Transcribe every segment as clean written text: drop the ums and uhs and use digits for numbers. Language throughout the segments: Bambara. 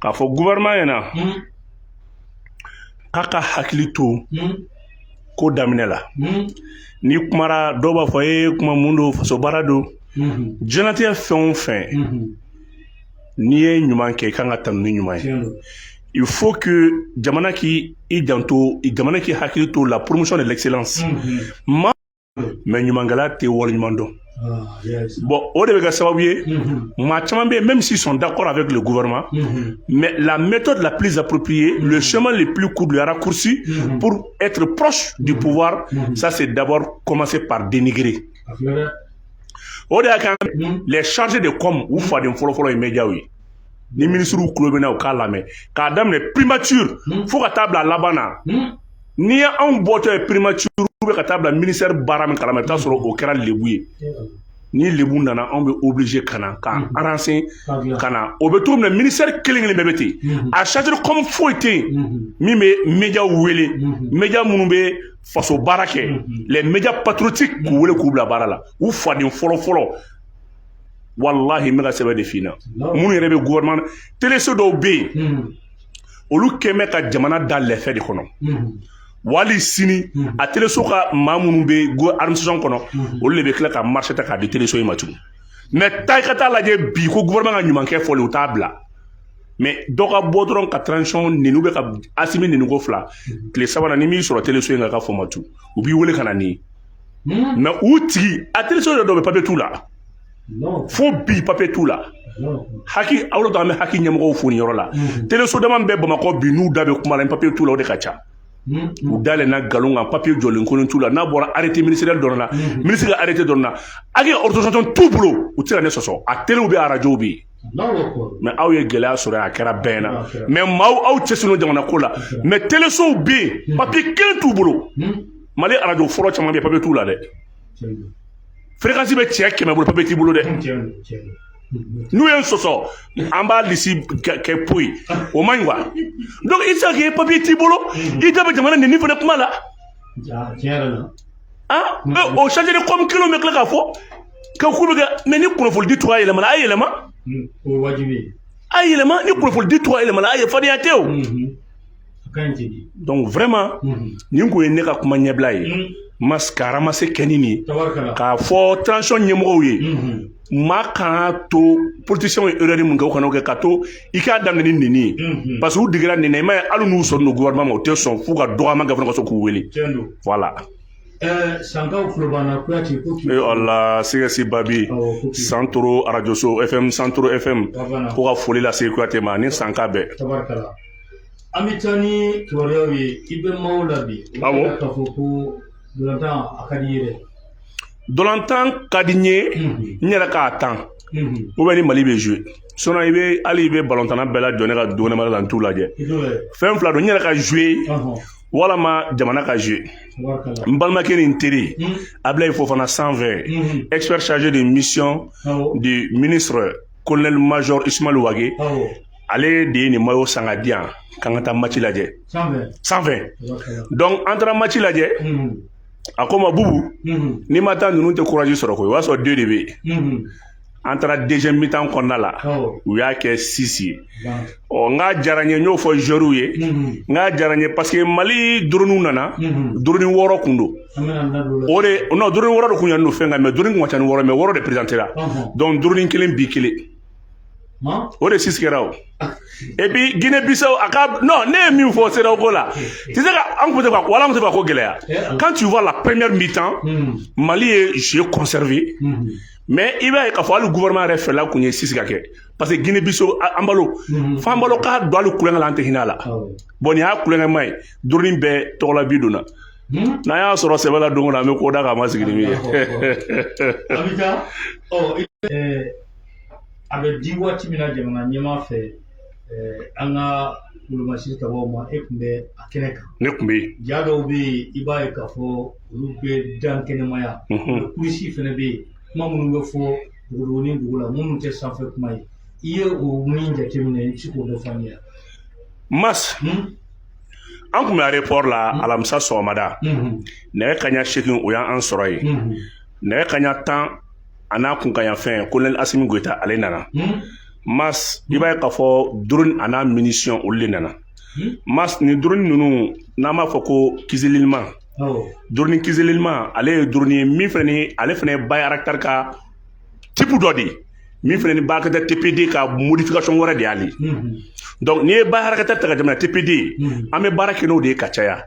k'a fɔ gouvernement ɲɛna k'a ka hakili to ko daminɛ la ni kumara dɔw b'a fɔ kuma mun don faso baara don diɲɛlatigɛ fɛn o fɛn n'i ye ɲuman kɛ i kan ka tanu ni ɲuman ye. Il faut que jamana k'i janto jamana k'i hakili to la promotion de l'excellence mais ɲumangala tɛ waleɲuman dɔn. Bon, o de bɛ kɛ sababu ye maa caman bɛ yen même s'ils sont d'accord avec le gouvernement mais la méthode la plus appropriée, le chemin le plus court, le raccourci pour être proche du pouvoir, ça c'est d'abord commencer par dénigrer. O de y'a kɛ les chargés de com u faden fɔlɔfɔlɔ ye médiaw ye. Ni ministres kulo bɛ na u k'a lamɛn k'a daminɛ primature fo ka taa bila laban na. N'i ye anw bɔtɔ ye primature bɛ ka taa bila ministère baara min kalama i bɛ taa sɔrɔ o kɛra lebu ye. Ni lebu nana anw bɛ obligé ka na k'an arranger ka na o bɛ to min na ministère kelen kelen bɛɛ bɛ ten a chargé de com foyi tɛ yen min bɛ médiaw wele média minnu bɛ faso baara kɛ les médias patriotiques k'u wele k'u bila baara la u faden fɔlɔ-fɔlɔ wallahi n bɛ ka sɛbɛn de f'i ɲɛna minnu yɛrɛ bɛ gouvernement téléso dɔw bɛ yen olu kɛ bɛ ka jamana da lɛfɛ de kɔnɔ wali sini a téléso ka maa minnu bɛ administration kɔnɔ olu de bɛ tila ka marché ta k'a di téléso in ma tugun mais taa i ka taa lajɛ bi ko gouvernement ka ɲuman kɛ fɔli u t'a bila mais dɔ ka bɔ dɔrɔn ka transition neni ou bien ka Asimi neni ko fila tile sabanan ni m'i sɔrɔ téléso in kan ka fɔ ma tu u b'i wele ka na ni mais u tigi a téléso dɔ bɛ papier t'u la fo bi papier t'u la haki aw de an bɛ haki ɲɛmɔgɔw fo ni yɔrɔ la téléso dama bɛ Bamakɔ bi n'u da bɛ kuma la papier t'u la o de ka ca u dalen galon kan papier jɔlen kolon t'u la n'a bɔra arrêté ministériel dɔrɔn na ministre ka arrêté dɔrɔn na a kɛ autorisation t'u bolo u tɛ se ka ne sɔsɔ a téléw bɛ radio bɛ yen mais aw ye gɛlɛya sɔrɔ a kɛra bɛɛ na mais aw cɛsirilen jamana ko la mais télésow bɛ yen papier kelen t'u bolo Mali radio fɔlɔ caman bɛ yen papier t'u la dɛ fréquence bɛ cɛ 100 bolo papier t'i bolo dɛ n'u ye n sɔsɔ an b'a lisi kɛ poyi o man ɲi quoi donc i tɛ se ka kɛ papier t'i bolo i da bɛ jamana neni fana kuma la o chargé de com kelen bɛ tila k'a fɔ ka ku bɛ kɛ mais ni kunnafonidi tɔgɔ yɛlɛmana a ye yɛlɛma a ye yɛlɛma ni kunnafonidi tɔgɔ yɛlɛmana a ye fadenya tɛ o donc vraiment nin kun ye ne ka kuma ɲɛbila ye ka ramase kɛ ni nin k'a fɔ transition ɲɛmɔgɔw ye maa kana to politiciens ye erreur min kɛ o kana o kɛ ka to i k'a daminɛ ni neni ye parce que u digila neni i m'a ye hali n'u sɔnna gouvernement ma u tɛ sɔn f'u ka dɔgɔyama gouvernement ka sɔn k'u wele voilà. Sankaw Flobana Kuyate ko Allah sigasi babi Santoro radio so FM Santoro FM ko ka foli la se Kuyate ma ni sanka bɛɛ tabarakala amitani kiwariyaw ye i bɛ maaw la bi ka fɔ ko dolantan a ka di ye dɛ dolantan ka di n ye n yɛrɛ k'a tan ou bien ni Mali bɛ jouer sinon hali i bɛ ballontanna bɛɛ la jɔ ne ka dugukɔnɔmara la n t'u lajɛ fɛn fila don n yɛrɛ ka jouer walama jamana ka jouer n balimakɛ ni n teri Ablaye Fofana 120 expert chargé de mission du ministre colonel major Ismaël Ouagé ale de ye nin maillot san ka di yan k'an ka taa match lajɛ 120 donc an taara match lajɛ a ko ma Bubu ni ma taa ninnu tɛ courage sɔrɔ koyi o y'a sɔrɔ 2 de bɛ yen an taara deuxième mi-temps kɔnɔna la u y'a kɛ 6 ye n k'a diyara n ye n y'o fɔ joueurs ye n k'a diyara n ye parce que Mali drone nana drone 6 kun don o de non drone 6 de kun yan n'o fɛn kan mais drone kun ka ca ni 6 mais 6 de présenté la donc drone kelen bi kelen o de 6 kɛra o et puis Guinée-Bissau a ka non ne ye min fɔ CEDEAO ko la tu sais ka an kun tɛ ka wala an kun tɛ ka ko gɛlɛya quand tu vois la première mi-temps Mali ye jeu conservé mais i b'a ye k'a fɔ hali gouvernement yɛrɛ fɛla kun ye 6 ka kɛ parce que Guinée-Bissau an balo f'an balo k'a don hali kulonkɛ la an tɛ hinɛ a la bon nin y'a kulonkɛma ye drone bɛɛ tɔgɔla bi donna n'an y'a sɔrɔ sɛbɛn la don o don an bɛ ko da k'a ma sigi ni min ye a bɛ di waati min na jamana ɲɛmaa fɛ an ka wolomasiri tabaw ma e tun bɛ a kɛnɛ kan ne tun bɛ yen ja dɔw bɛ yen i b'a ye k'a fɔ olu bɛ dan kɛnɛmaya kulisi fana bɛ yen kuma minnu bɛ fɔ dugu ni dugu la minnu tɛ sanfɛ kuma ye i ye o min jateminɛ i bɛ se k'o bɛ fɔ an ye Mas an tun bɛ aéroport la alamisa sɔgɔmada nɛgɛ kaɲa 8 o y'an sɔrɔ yen nɛgɛ kaɲa 10 a n'a kun kaɲa fɛn colonel Asimi Goïta ale nana Mas i b'a ye k'a fɔ drone ana munition olu de nana. Mas ni drone ninnu n'an b'a fɔ ko kiselilima. Drone kiselilima ale ye drone ye min fɛnɛ ni ale fɛnɛ ye Bayraktar ka type dɔ de ye. Min fɛnɛ ni Bayraktar TPD ka modification wɛrɛ de y'ale. Donc n'i ye Bayraktar ta ka jamana TPD an bɛ baara kɛ n'o de ye ka caya.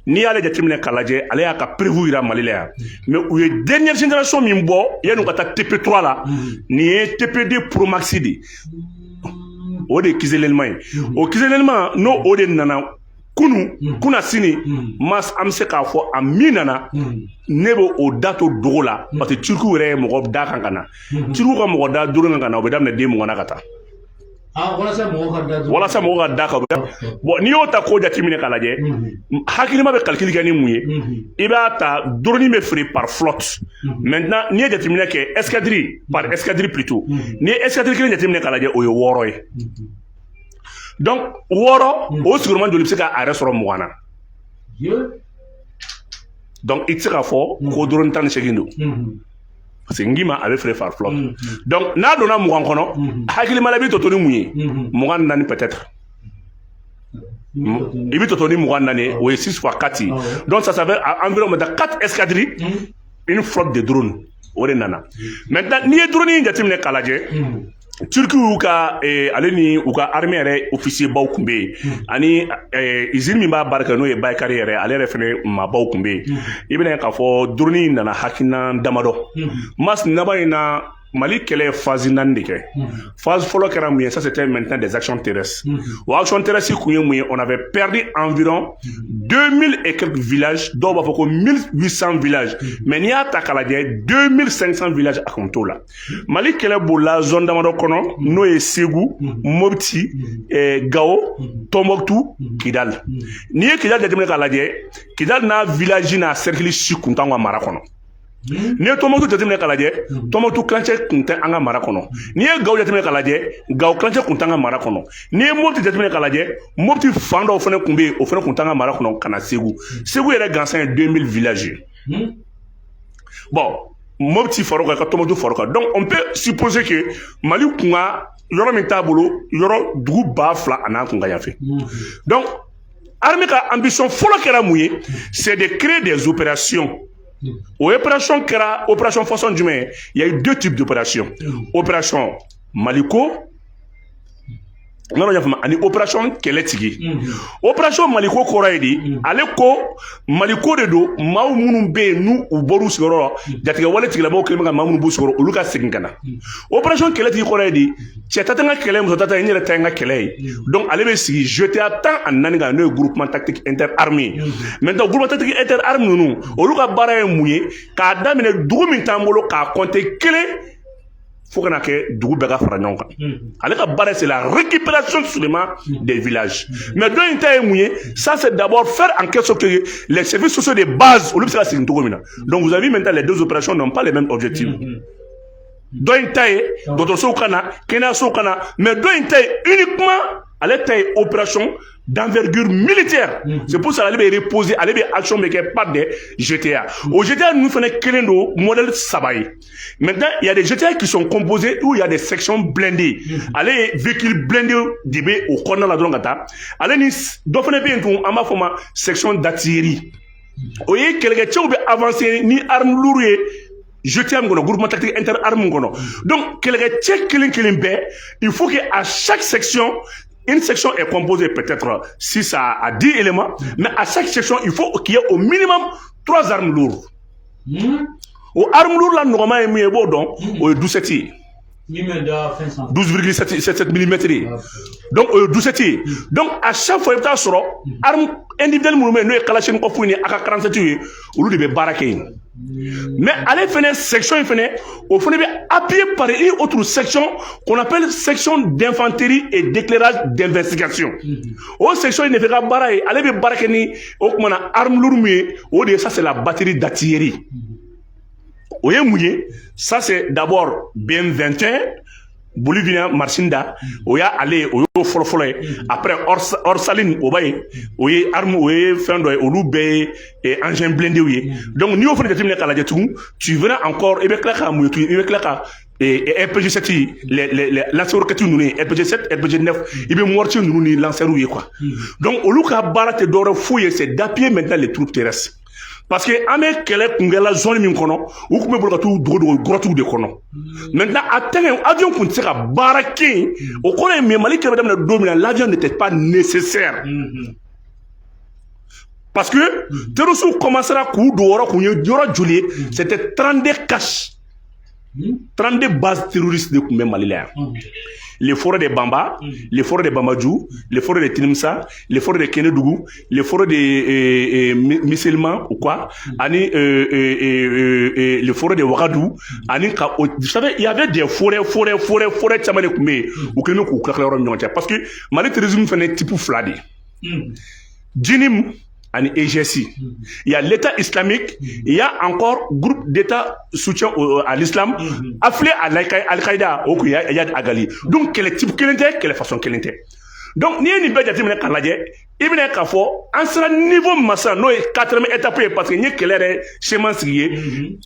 N'i y'ale jateminɛ k'a lajɛ ale y'a ka prévu yira Mali la yan. Mais u ye dernière génération min bɔ yan'u ka taa TP3 la nin ye TPD Pro Max de ye. O de ye kiselilima ye. O kiselilima n'o o de nana kunu kuna sini Mas an bɛ se k'a fɔ a min nana ne bɛ o da to dogo la parce que Turkiw yɛrɛ ye mɔgɔ da kan ka na. Turkiw ka mɔgɔ da drone kan ka na o bɛ daminɛ den 20 na ka taa. Walasa mɔgɔw ka da kan bon n'i y'o ta k'o jateminɛ k'a lajɛ hakilima bɛ calcul kɛ ni mun ye i b'a ta drone bɛ feere par flotte maintenant n'i ye jateminɛ kɛ escadrille par escadrille plutôt n'i ye escadrille kelen jateminɛ k'a lajɛ o ye 6 ye donc 6 o sigiyɔrɔma joli bɛ se ka a yɛrɛ sɔrɔ 20 na donc i tɛ se k'a fɔ ko drone 18 don. Parce que ngima a bɛ feere par flotte donc n'a donna 20 kɔnɔ hakilima la i bɛ tɔ to ni mun ye 24 peut-être i bɛ tɔ to ni 24 o ye 6 fois 4 ye donc ça fait environ 4 escadrilles une flotte de drones o de nana maintenant n'i ye drone in jateminɛ k'a lajɛ Turkiw ka ale ni u ka armée yɛrɛ officier baw tun bɛ yen ani usine min b'a baara kɛ n'o ye Baykar yɛrɛ ale yɛrɛ fɛnɛ maabaw tun bɛ yen i bɛna ye k'a fɔ drone in nana hakilina damadɔ Mas laban in na Mali kɛlɛ phase 4 de kɛ phase fɔlɔ kɛra mun ye ça c'était maintenant des actions terrestres o actions terrestres kun ye mun ye on avait perdu environ 2000 et quelques villages dɔw b'a fɔ ko 1800 villages mais n'i y'a ta k'a lajɛ 2500 villages a kun t'o la Mali kɛlɛ bolila zone damadɔ kɔnɔ n'o ye Ségou Mopti Gao Tombouctou Kidal n'i ye Kidal jateminɛ k'a lajɛ Kidal n'a village n'a cercle si kun t'an ka mara kɔnɔ n'i ye Tombouctou jateminɛ k'a lajɛ Tombouctou kilancɛ kun tɛ an ka mara kɔnɔ n'i ye Gao jateminɛ k'a lajɛ Gao kilancɛ kun t'an ka mara kɔnɔ n'i ye Mopti jateminɛ k'a lajɛ Mopti fan dɔw fɛnɛ kun bɛ yen o fɛnɛ kun t'an ka mara kɔnɔ ka na Ségou Ségou yɛrɛ gansan ye 2000 villages bon Mopti far'o kan ka Tombouctou far'o kan donc on peut supposer que Mali kun ka yɔrɔ min t'a bolo yɔrɔ dugu 2000 a n'a kun ka yan fɛ donc armée ka ambition fɔlɔ kɛra mun ye c'est de créer des opérations. Opération kɛra opération façon jumɛn il y a eu 2 types d'opérations opération Maliko ani opération kɛlɛtigi opération Maliko kɔrɔ ye di ale ko Maliko de don maa minnu bɛ yen n'u bɔr'u sigiyɔrɔ la jatigɛ wale tigilamɔgɔw kɛlen bɛ ka maa minnu b'u sigiyɔrɔ olu ka segin ka na opération kɛlɛtigi kɔrɔ ye di cɛ ta tɛ n ka kɛlɛ muso ta tɛ n yɛrɛ ta ye n ka kɛlɛ ye donc ale bɛ sigi GTA 14 kan n'o ye groupement tactique interarmé maintenant groupement tactique interarmé ninnu olu ka baara ye mun ye k'a daminɛ dugu min t'an bolo k'a compter kelen fo kana kɛ dugu bɛɛ ka fara ɲɔgɔn kan ale ka baara c'est la récupération seulement des villages mais dɔ in ta ye mun ye ça c'est d'abord faire en quelque sorte que les services sociaux de base olu bɛ se ka segin cogo min na donc vous avez vu maintenant les 2 opérations n'ont pas les mêmes objectifs dɔ in ta ye dɔgɔtɔrɔsow ka na kɛnɛyasow ka na mais dɔ in ta ye uniquement ale ta ye opération d'envergure militaire c'est pour ça ale bɛ reposer ale bɛ action bɛ kɛ par des GTA o GTA ninnu fana kelen don modèle 3 ye maintenant il y a des GTA qui sont composés où il y a des sections blindées ale ye véhicule blindé de bɛ o kɔnɔna la dɔrɔn ka taa ale ni dɔ fana bɛ yen tun an b'a fɔ ma section d'artillerie o ye kɛlɛkɛcɛw bɛ avancer ni arme lourde ye GTM kɔnɔ groupement tactique interarmes kɔnɔ donc kɛlɛkɛcɛ kelen kelen bɛɛ il faut que à chaque section une section est composée peut-être 6 à 10 éléments, mais à chaque section, il faut qu'il y ait au minimum 3 armes lourdes. Aux armes lourdes, là, normalement, il y a 12,7. 12,77 mm. Donc, 12,7. Donc, à chaque fois, il y a une arme individuelle, nous avons Kalachnikov ou AK-47, ou nous devons baraquer. Mais à la fin, section, on fait appuyé par une autre section qu'on appelle section d'infanterie et d'éclairage d'investigation. Au section, il ne fait pas baraquer. Allez, baraquer, on a arme lourde, ça c'est la batterie d'artillerie. Ça c'est d'abord BM21, Bolivien Marcinda, Oya allé, Oyo Folofole, après Orsaline, Obaye, Oye arme, Oye Fendo, Olube et engin blindé. Donc, nous offrons des termes à la tu verras encore, et bien, et RPG 7 les lanceurs roquettes nous RPG 7 RPG 9 il be mortier nous ni lanceurs quoi. Donc au lieu ka barate d'or fouiller c'est d'appuyer maintenant les troupes terrestres. Parce que amé kele kungela zone min kono ou kuma bolka tout dogo grotu de kono. Maintenant attends avion kun sera baraké au kono mais Mali kebe dem na dominer l'avion n'était pas nécessaire. Parce que Terosu commencera à coups d'or c'était 32 caches. 32 bases terroristes de Koumé Malilien. Les forêts de Bamba, les forêts de Bambadjou, les forêts de Tinimsa, les forêts de Kenedougou, les forêts de musulmans ou quoi, les forêts de Ouagadou, vous savez, il y avait des forêts, Tchamane Koumé, ou que nous parce que Mali terrorisme fait un type fladé. Djinim, EGSI. Il y a l'État islamique, il y a encore groupe d'État soutien à l'islam, affilié à Al-Qaïda, il y a Agali. Donc, quel est type, quelle est façon, quelle est. Donc, ni une bête de Kanadien, il y a un niveau massa, nous, 80 étapes, parce que nous, quel est chemin signé,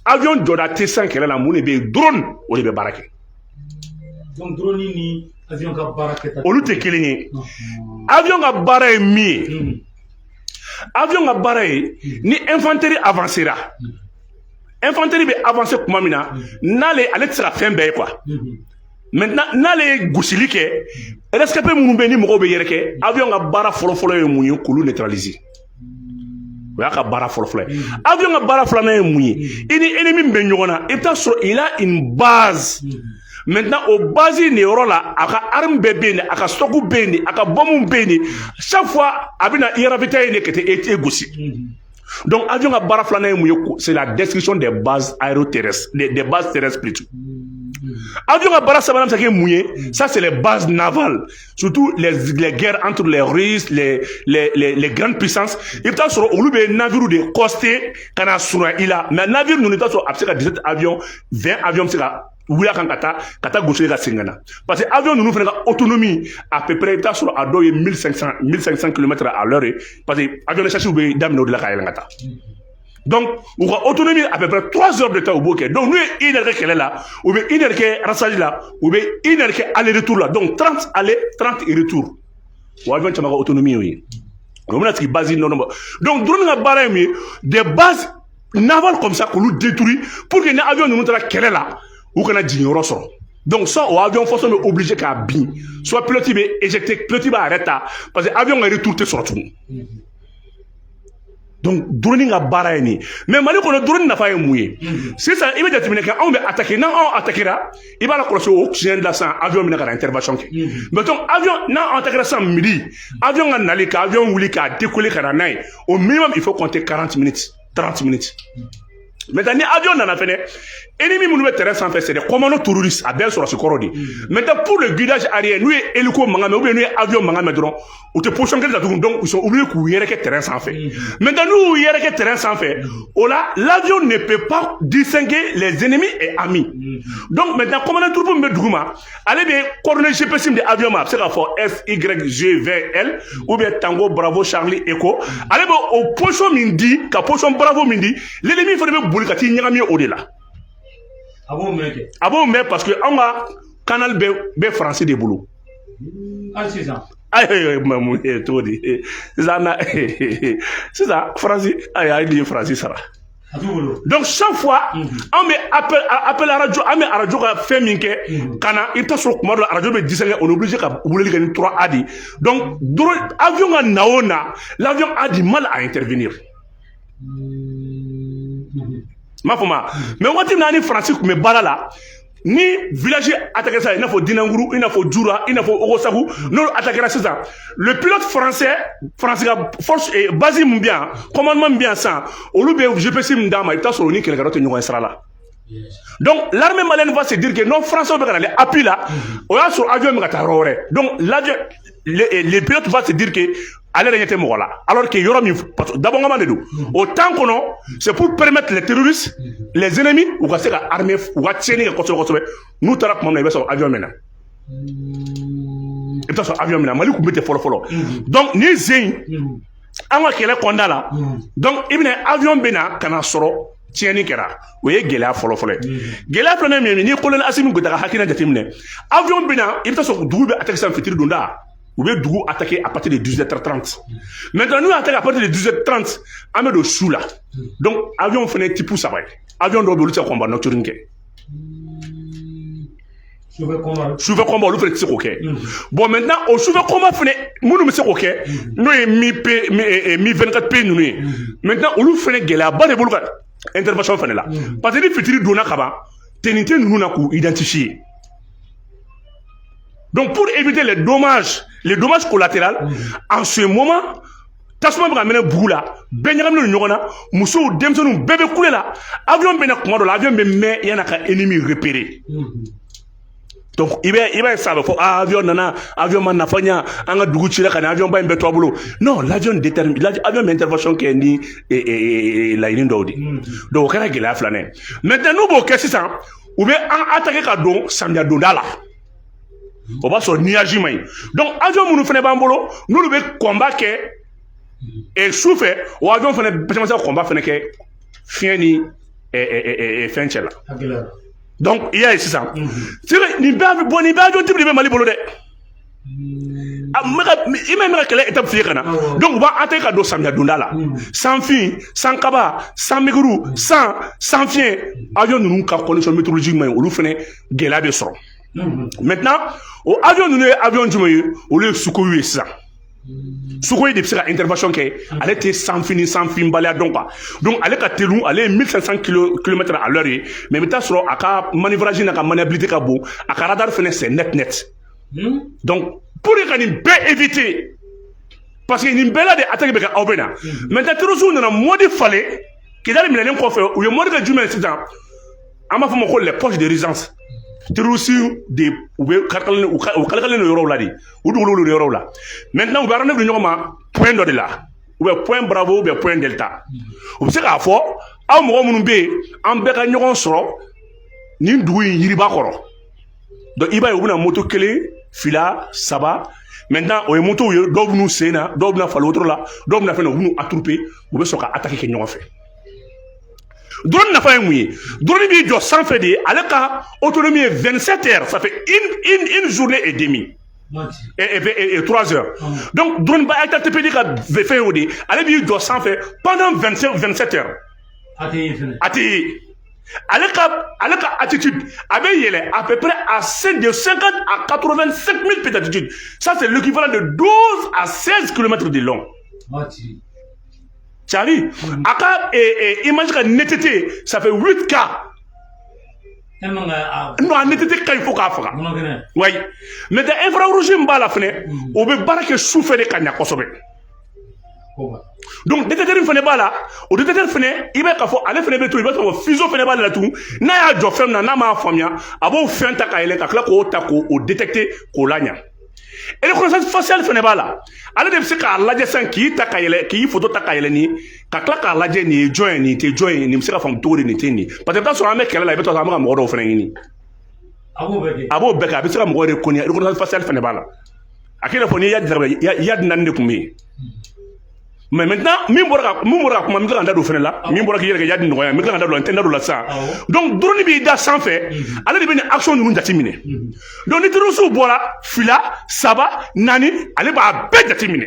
avion de la T5, quel est la moune, drone, ou les baraques. Donc, drone, ni avion de baraque. Au lieu de quel avion de baraque, avion a barré ni infanterie avancera. Infanterie va avancer comme mina, n'allez aller sera fin bé quoi. Maintenant n'allez gousilike, rescapé moumbe ni mogo be yereke, avion a barra folo e mounyo koulou neutralisé. Yaka barra folo. Avion a barra flana e mounyo. Ini ennemi benyona, il a une base. Maintenant, au base ni là, aka arme bébé, aka stoku béni, aka bombe béni, chaque fois, abina iravitaye ne kete ete goussi. Donc, avion à baraflana c'est la description des bases aéroterrestres, des bases terrestres plutôt. Avion à baraflana ça c'est les bases navales, surtout les guerres entre les Russes, les grandes puissances. Il peut sur au lieu de navire de costé, kana sur ila, mais navire nous n'est sur après 17 avions, 20 avions c'est Ouya kata gauche la singana. Parce que avion nous faisons autonomie à peu près sur à 1500 km à l'heure. Parce que avion de chercher ou bien d'amener de la kailangata. Donc, on a autonomie à peu près 3 heures de temps au bouquet. Donc, nous, une heure qu'elle est là, ou bien une heure qu'elle rassage là, ou bien une heure qu'elle aller-retour là. Donc, 30 aller, 30 et retour. Ou avion qui a autonomie, oui. Donc, drone a barré des bases navales comme ça qu'on nous détruit pour que les avions nous montrent qu'elle est là. Ou qu'on a dit donc ça au avion force est obligé qu'à bien soit pilote va éjecter pilote va arrêter parce que avion est retourné sur tout. Donc drone a barani mais Mali qu'on a drone n'a pas mouillé c'est ça immédiatement quand on va attaquer non on attaquera il va la croiser au oxygène de la sang avion mina ka intervention mais donc avion non on attaquera sans midi avion en aller ka avion ouli ka décoller ka naï au minimum il faut compter 40 minutes 30 minutes. Maintenant, les avions n'en a fait ennemi nous terrestre en fait c'est des commandos terroristes à bien sur ce corodi. Maintenant pour le guidage aérien nous hélico mangame ou bien nous avion mangame drone ou te pochon que donc ils sont obligés courir que terrain sans fait. Maintenant nous hier que terrain sans fait. Oh là l'avion ne peut pas distinguer les ennemis et amis. Donc maintenant commandant troupe me douma allez bien coordonner GPS de avion map c'est la fois SYGVL ou bien Tango Bravo Charlie Echo allez bien au pochon mindi ka pochon Bravo mindi l'ennemi faut me bouler kati nyami au-delà. Ah bon, mais parce que on a canal B français de boulot. Ah, c'est ça. Ah, c'est ça, français. Ah, il dit français, ça. Donc, chaque fois, on met appel à la radio, on met à la radio à faire minke, kana, il t'a sur le la radio, mais 10 ans, on est obligé qu'à oublier les 3 adi. Donc, l'avion à Naona, l'avion a du mal à intervenir. Ma fama mais on dit nani français mais balala ni village attaquer ça il faut Dinanguru il faut Djoura il faut Ogosagu non attaquer ça le pilote français force et basi bien commandement bien ça au lieu de GPS ndama il t'a sur ni quelqu'un d'autre n'y sera là. Donc l'armée malienne va se dire que non français va aller appuyer là on a sur avion mais donc l'avion les pilotes vont se dire que allez rien t'aimer là alors que y aura mieux d'abord autant qu'on a c'est pour permettre les terroristes les ennemis ou que c'est l'armée ou que tirer que construire nous t'as comme on est sur avion maintenant et puis sur avion maintenant Mali coup mettre follow donc ni zin on va qu'elle est condamné là donc il vient avion bena kana soro tiɲɛni kɛra o ye gɛlɛya fɔlɔ-fɔlɔ ye gɛlɛya filanan min ye ni colonel Assimi Goïta ka hakilina jateminɛ avion bɛ na i bɛ taa sɔrɔ dugu bɛ attaquer san fitiri donda u bɛ dugu attaquer à partir de 18h30 maintenant n'u y'a attaquer à partir de 18h30 an bɛ don su la donc avion fana ye type 3 ye avion dɔw bɛ olu tɛ se ka combat nocturne kɛ sufɛ combat olu fana tɛ se k'o kɛ bon maintenant o sufɛ combat fana minnu bɛ se k'o kɛ n'o ye mi 24P ninnu ye maintenant olu fana gɛlɛyaba de b'olu ka intervention fana la parce que ni fitiri donna ka ban tenue tɛ ninnu na k'u identifier donc pour éviter les dommages collatéraux en ce moment tasuma bɛ ka mɛnɛ bugu la bɛɛ ɲagaminen don ɲɔgɔn na musow denmisɛnninw bɛɛ bɛ kule la avion bɛ na kuma dɔ la avion bɛ mɛn yan'a ka ennemi repérer donc i b'a ye sa bɛ fɔ avion nana avion ma nafa ɲa an ka dugu cira ka ni avion ba in bɛɛ to a bolo non l'avion bɛ intervention kɛ ni laɲini dɔw de donc o kɛra gɛlɛya filanan ye maintenant n'u b'o kɛ sisan u bɛ an attaquer ka don samiya donda la o b'a sɔrɔ nuage ma ɲi donc avion minnu fana b'an bolo n'olu bɛ combat kɛ su fɛ o avion fana caman se ka combat fana kɛ fiɲɛ ni fɛn cɛ la donc i y'a ye sisan nin bɛɛ avion type de bɛ Mali bolo dɛ i ma ka kɛlɛ étape f'i ye ka na donc u b'an attaquer ka don samiya donda la sans fin sans kaba sans miguru sans fiɲɛ avion ninnu ka condition météorologique ma ɲi olu fana gɛlɛya bɛ sɔrɔ maintenant o avion ninnu ye avion jumɛn ye olu ye Sukhoi ye sisan Sukhoi de bɛ se ka intervention kɛ ale tɛ sans fin baliya dɔn quoi donc ale ka telu ale ye 1500 km à l'heure ye mais i bɛ taa sɔrɔ a ka manœuvrage n'a ka maniabilité ka bon a ka radar fana c'est net donc pour que ka nin bɛɛ éviter parce que nin bɛɛ la de attaque bɛ kɛ aw bɛ na maintenant terroristes nana mɔdi falen Kidali minɛnen kɔfɛ u ye mɔdi kɛ jumɛn sisan an b'a fɔ ma ko les poches de résistance terroristes de u kalikalen don yɔrɔw la de u dugukolo don yɔrɔw la maintenant u bɛ rendez-vous ɲɔgɔn ma point dɔ de la ou bien point Bravo ou bien point Delta u bɛ se k'a fɔ aw mɔgɔ minnu bɛ yen an bɛɛ ka ɲɔgɔn sɔrɔ nin dugu in yiriba kɔrɔ donc i b'a ye u bɛna moto kelen fila saba maintenant o ye motow ye dɔw bɛn'u sen na dɔw bɛna falen wotoro la dɔw bɛna fɛn na u bɛn'u atrouper u bɛ sɔrɔ ka attaque kɛ ɲɔgɔn fɛ drone nafa ye mun ye drone b'i jɔ sanfɛ de ale ka autonomie ye 27 heures ça fait une journée et demie et 3 heures donc drone ba RTPD ka fɛn y'o de ale b'i jɔ sanfɛ pendant 27 heures a tɛ ye ale ka attitude a bɛ yɛlɛ à peu près à 50 à 85 000 pieds d'altitude ça c'est l'équivalent de 12 à 16 km de long. Charlie, aka image ka netteté ça fait 8K. Non, netteté ka il faut k'a faga. Oui. Mais de infrarouge mbala fene, o be barake souffre de kanya kosobe. Donc détecteur fene bala, o détecteur fene, il va ka fo ale fene be to, il va to fuseau fene bala la tout. Na ya jo fem na ma famia, abo fen ta ka ele ka kla ko ta ko o détecter ko lanya. Et le reconnaissance faciale fene bala ale de bɛ se k'a lajɛ sisan k'i ta ka yɛlɛ k'i photo ta ka yɛlɛ ni ka tila k'a lajɛ nin ye jɔn ye nin tɛ jɔn ye nin bɛ se ka faamu cogo di nin tɛ nin parce que i bɛ taa sɔrɔ an bɛ kɛlɛ la i bɛ taa sɔrɔ an bɛ ka mɔgɔ dɔw fana ɲini a b'o bɛɛ kɛ a bɛ se ka mɔgɔ de kɔni reconnaissance faciale fana b'a la a kɛra fɔ n'i y'a yadi naani de tun bɛ yen mais maintenant min bɔra ka kuma n bɛ tila ka n da don o fana la min bɔra k'i yɛrɛ kɛ yadi nɔgɔya n bɛ tila ka n da don n tɛ n da don la sisan donc drone b'i da sanfɛ ale de bɛ nin action ninnu jateminɛ donc ni terroristes bɔra fila saba naani ale b'a bɛɛ jateminɛ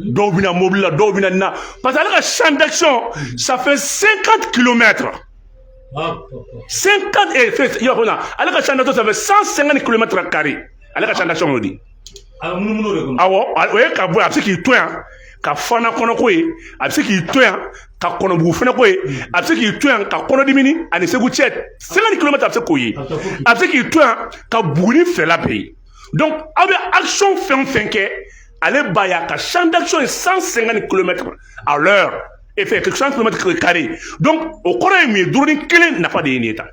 dɔw bɛna mobile la dɔw bɛna nin na parce que ale ka champ d'action ça fait 50 km 50 ale ka champ d'action ça fait 150 km carrés ale ka champ d'action y'o de awɔ o ye ka bɔ a bɛ se k'i to yan ka fana kɔnɔko ye a bɛ se k'i to yan ka kɔnɔbugu fɛnɛko ye a bɛ se k'i to yan ka kɔnɔdimini ani segu cɛ 50 km a bɛ se k'o ye a bɛ se k'i to yan ka buguni fɛla bɛɛ ye donc aw bɛ action fɛn o fɛn kɛ ale b'a ye a ka champ d'action ye 150 km à l'heure et fait 100 km carrés donc o kɔrɔ ye mun ye drone kelen nafa de ye nin ye tan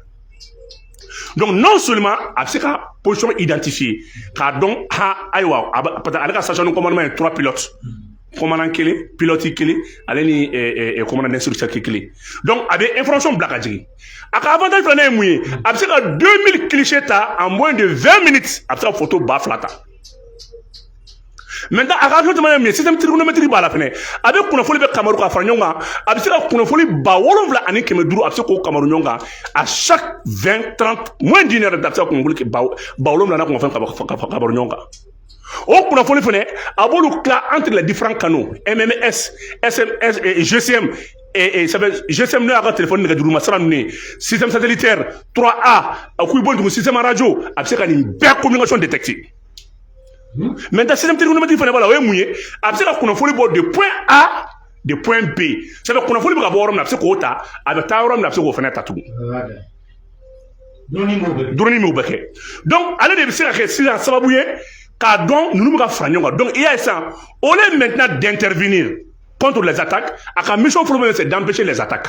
donc non seulement a bɛ se ka position identifier k'a dɔn ayiwa parce que ale ka station de commandement ye 3 pilotes commandant kelen pilote kelen ale ni commandant d'instructeur kelen donc a bɛ information bila ka jigin a ka avantage filanan ye mun ye a bɛ se ka 2000 clichés ta en moins de 20 minutes a bɛ se ka photo ba fila ta maintenant a ka hakili to mais système trigonométrique b'a la fɛnɛ a bɛ kunnafoni bɛ kamaru ka fara ɲɔgɔn kan a bɛ se ka kunnafoni 7,000 ani 500 a bɛ se k'o kamaru ɲɔgɔn kan à chaque 20 30 moins d'une heure a bɛ se ka kunnafoni 7,000 n'a kunnafoni kamaru ɲɔgɔn kan o kunnafoni fɛnɛ a b'olu tila entre les différents canaux MMS SMS et GCM et ça fait GSM n'o y'a ka téléphone nɛgɛjuru ma sira ninnu ye système satellitaire 3A a ko i bɔ dugu système radio a bɛ se ka nin bɛɛ communication détecter maintenant système trigonométrique fana b'a la o ye mun ye a bɛ se ka kunnafoni bɔ de point A de point B ça fait kunnafoni bɛ ka bɔ yɔrɔ min na a bɛ se k'o ta a bɛ taa yɔrɔ min na a bɛ se k'o fana ta tugun drone min bɛ kɛ donc ale de bɛ se ka kɛ sisan sababu ye k'a dɔn ninnu bɛ ka fara ɲɔgɔn kan donc i y'a ye sisan au lieu maintenant d'intervenir contre les attaques a ka mission fɔlɔ c'est d'empêcher les attaques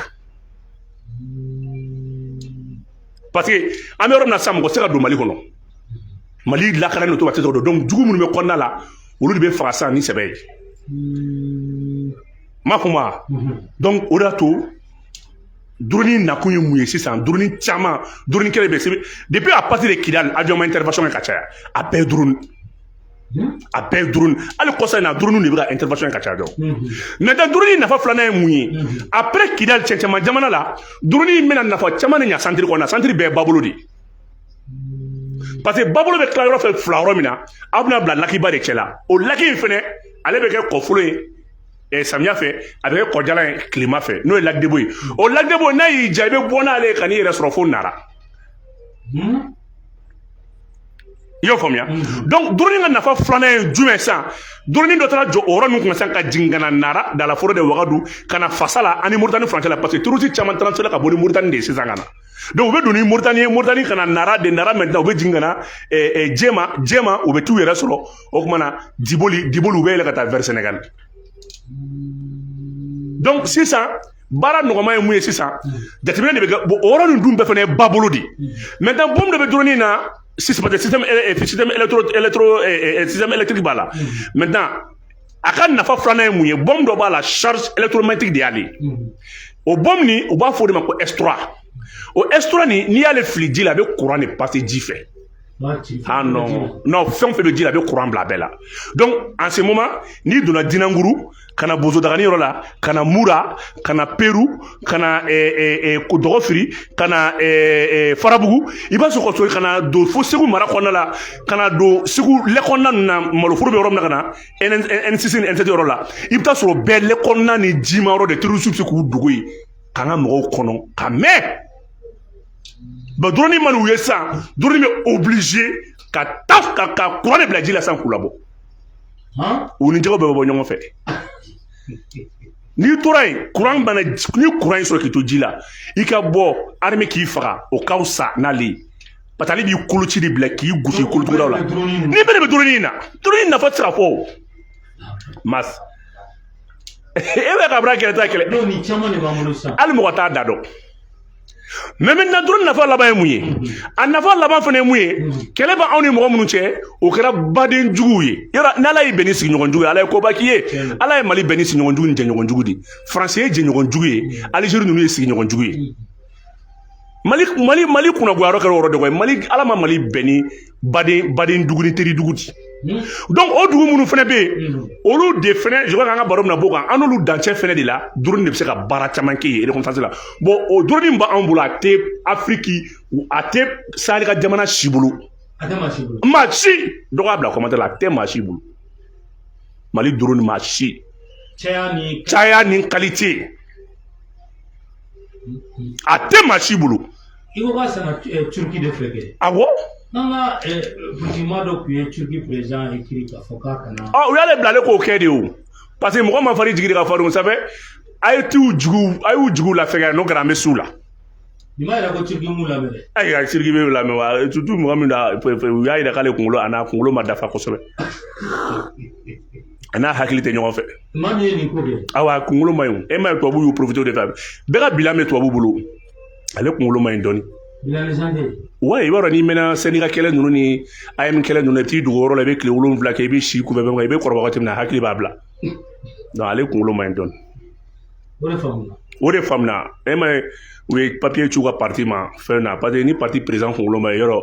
parce que an bɛ yɔrɔ min na sisan mɔgɔ tɛ se ka don Mali kɔnɔ Mali lakana n'o to ka se k'o donc jugu minnu bɛ kɔnɔna la olu de bɛ faga sisan ni sɛbɛ ye m'a fɔ ma donc o de y'a to drone nakun ye mun ye sisan drone caman drone kɛlɛ bɛ depuis à partir de Kidal avion ma intervention kɛ ka caya a bɛɛ ye drone a bɛɛ ye drone hali kɔsa in na drone de bɛ ka intervention kɛ ka caya dɔrɔn maintenant drone nafa filanan ye mun ye après Kidal cɛncɛnma jamana la drone in bɛna nafa caman de ɲa centre kɔnɔ centre bɛɛ ye babolo de ye parce que babolo bɛ tila yɔrɔ fɛ fila yɔrɔ min na aw bɛna bila lakiba de cɛ la o laki in fɛnɛ ale bɛ kɛ kɔfolo ye samiya fɛ a bɛ kɛ kɔjala ye tilema fɛ n'o ye lac de Boye ye o lac de Boye n'a y'i ja i bɛ bɔ n'ale ye ka n'i yɛrɛ sɔrɔ fo Nara i y'o faamuya donc drone ka nafa filanan ye jumɛn sisan drone dɔ taara jɔ o yɔrɔ ninnu kunna sisan ka jigin ka na Nara dans la forêt de Ouagadougou ka na Fasala ani Mauritanie furancɛ la parce que terroriste caman transféré ka bɔ ni Mauritanie de ye sisan ka na donc u bɛ don ni Mauritanie ye Mauritanie ka na Nara de Nara maintenant u bɛ jigin ka na Djema u bɛ t'u yɛrɛ sɔrɔ o kuma na Diboli u bɛ yɛlɛ ka taa vers Sénégal donc sisan baara nɔgɔma ye mun ye sisan jateminɛ de bɛ kɛ bon o yɔrɔ nin dun bɛɛ fana ye babolo de maintenant bombe de bɛ drone in na système électrique b'a la maintenant a ka nafa filanan ye mun ye bombe dɔ b'a la charge électromagnétique de y'ale o bombe nin u b'a fɔ o de ma ko S3 o S3 nin n'i y'ale fili ji la a bɛ courant de passer ji fɛ ah non fɛn o fɛn bɛ ji la a bɛ courant bila a bɛɛ la donc en ce moment n'i donna Dinanguru ka na Bozodagani yɔrɔ la ka na Mura ka na Peru ka na Dɔgɔfiri ka na Farabugu i b'a sɔrɔ ka na don fo Segu mara kɔnɔna la ka na don Segu lɛ kɔnɔna ninnu na maloforo bɛ yɔrɔ min na ka na N6 ni N7 yɔrɔ la i bɛ taa sɔrɔ bɛɛ lɛ kɔnɔna ni jima yɔrɔ de terroriste bɛ se k'u dogo yen k'an ka mɔgɔw kɔnɔ ka mɛn ba drone man u ye sisan drone bɛ obligé ka courant de bila ji la sisan k'u labɔ u ni jɛgɛw bɛɛ bɛ bɔ ɲɔgɔn fɛ n'i tora yen courant banna ni courant y'i sɔrɔ k'i to ji la i ka bɔ armée k'i faga o ka fisa n'ale ye parce que ale b'i koloci de bila k'i gosi kolotugudaw la n'i bɛɛ de bɛ drone in na drone in nafa tɛ se ka fɔ o mas e bɛ ka bara kɛlɛ t'a kɛlɛ hali mɔgɔ t'a da dɔn mais maintenant drone nafa laban ye mun ye a nafa laban fana ye mun ye kɛlɛ bɛ anw ni mɔgɔ minnu cɛ o kɛra baden juguw ye yɔrɔ n'ala ye bɛn ni sigiɲɔgɔn jugu ye ala ye koba k'i ye ala ye Mali bɛn ni sigiɲɔgɔn jugu ni jɛɲɔgɔn jugu de Faransi ye jɛɲɔgɔn jugu ye Algérie ninnu ye sigiɲɔgɔn jugu ye Mali kunnagoya yɔrɔ kɛra o yɔrɔ de ye Mali ala ma Mali bɛn ni baden dugu ni teri dugu di donc o dugu minnu fana bɛ yen olu de fana je crois k'an ka baro bɛna bɔ o kan an n'olu dancɛ fana de la drone de bɛ se ka baara caman kɛ yen reconnaissance la bon o drone min b'an bolo a tɛ Afrique a tɛ Sahel ka jamana si bolo maa si dɔgɔ a bila commentaire la a tɛ maa si bolo Mali drone maa si caya ni qualité a tɛ maa si bolo i ko k'a sanna Turki de fɛ kɛ awɔ an ka politigima dɔ tun ye Turki président écrit k'a fɔ k'a kana u y'ale bila ale k'o kɛ de o parce que mɔgɔ ma fari jigi de ka farin sanfɛ a ye y'u jugu la fɛngɛ n'o kɛra an bɛ s'u la nin ma yɛrɛ ko Turki m'u lamɛn dɛ ayiwa Turki bɛ lamɛn wa surtout mɔgɔ min na u y'a yira k'ale kunkolo a n'a kunkolo ma dafa kosɛbɛ a n'a hakili tɛ ɲɔgɔn fɛ maa min ye nin ko kɛ awa kunkolo ma ɲi e ma ye tubabu y'u profité o de fɛ bɛɛ ka bilan bɛ tubabu bolo ale kunkolo ma ɲi dɔɔni wa i b'a dɔn n'i mɛnna syndicat kɛlɛ ninnu ni AM kɛlɛ ninnu i bɛ t'i dogo yɔrɔ la i bɛ tile 7 kɛ i bɛ si kunfɛ i bɛ kɔrɔbaya wagati min na hakili b'a bila donc ale kunkolo ma ɲi dɔɔni o de faamuna e ma ye u ye papier ci u ka parti ma fɛn na parce que ni parti président kunkolo ma ɲi yɔrɔ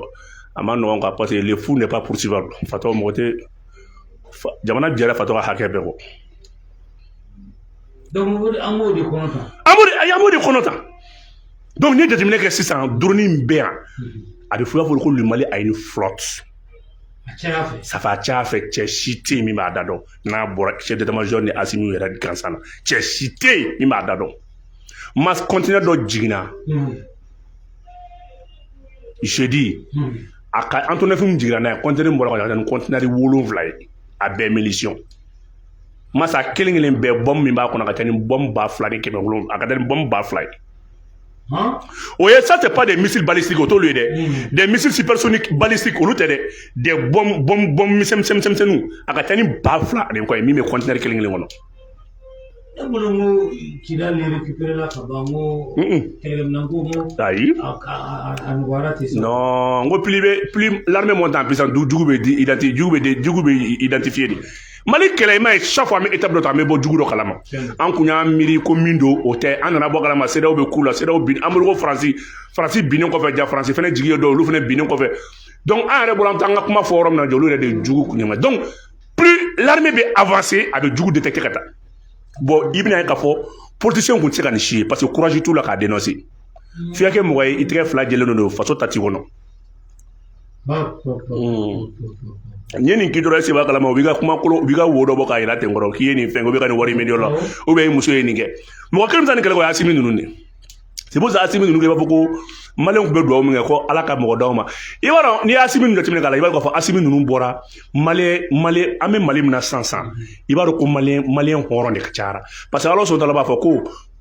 a ma nɔgɔn quoi parce que le fou n'est pas poursuivable fatɔ mɔgɔ tɛ jamana jɛra fatɔ ka hakɛ bɛɛ kɔ. Donc an b'o de kɔnɔ tan. An b'o de kɔnɔ tan. Donc ni jateminɛ kɛ sisan droning bɛ yan a bɛ fɔ ko le Mali a une flotte. Ça fait caya fɛ cɛ si tɛ yen min b'a da dɔn n'a bɔra chef d'état-major ni Assimi yɛrɛ gansan na cɛ si tɛ yen min b'a da dɔn. Mas conteneur dɔ jiginna. Jeudi a ka Antonov jiginna n'a ye conteneur bɔra ka taa ni conteneur 7 ye a bɛɛ munition. Masa kelen bɛɛ bombe min b'a kɔnɔ ka taa ni bombe 2,700 a ka taa ni bombe 2,000 ye. Oui, ça c'est pas des missiles balistiques autour de des missiles supersoniques balistiques au lieu des bombes misem a ka taa ni 2,000 de quoi mi me conteneur kelen kɔnɔ. Kira le récupérer la kabango ayi non ngo plus l'armée monte en puissance jugu be identifier di Mali kɛlɛ ma chaque fois me étape dɔ ta me bɔ jugu dɔ kalama an kun y'a miiri ko min do o tɛ an nana bɔ kalama CEDEAO bɛ k'u la CEDEAO bin an bolo ko Faransi binnen kɔfɛ ja Faransi fɛnɛ jigi dɔ olu fɛnɛ binnen kɔfɛ donc an yɛrɛ bolo an t'an ka kuma fɔ yɔrɔ min na jɔ olu yɛrɛ de jugu kun ɲɛma donc plus l'armée bɛ avancer a bɛ jugu détecter ka taa bon i bɛna ye k'a fɔ politicien kun tɛ se ka nin si ye parce que courage t'u la k'a dénoncer f'i ka kɛ mɔgɔ ye i tɛgɛ fila jɛlen don faso ta t'i kɔnɔ. Ni nin kidora seba kalama u bi ka kuma kolo u bi ka wo dɔ bɔ k'a yira ten kɔrɔ k'i ye nin fɛn u bi ka nin wari million la ou bien muso ye nin kɛ mɔgɔ kelen bɛ nin kɛlɛ ko Assimi ninnu de c'est pour ça Assimi ninnu b'a fɔ ko maliyɛnw tun bɛ dugawu min kɛ ko Ala ka mɔgɔ d'aw ma i b'a dɔn n'i ye Assimi ninnu jateminɛ k'a la i b'a dɔn k'a fɔ Assimi ninnu bɔra maliyɛn an bɛ Mali min na sisan i b'a dɔn ko maliyɛn hɔrɔn de ka cayara parce que Ala sɔnna b'a fɔ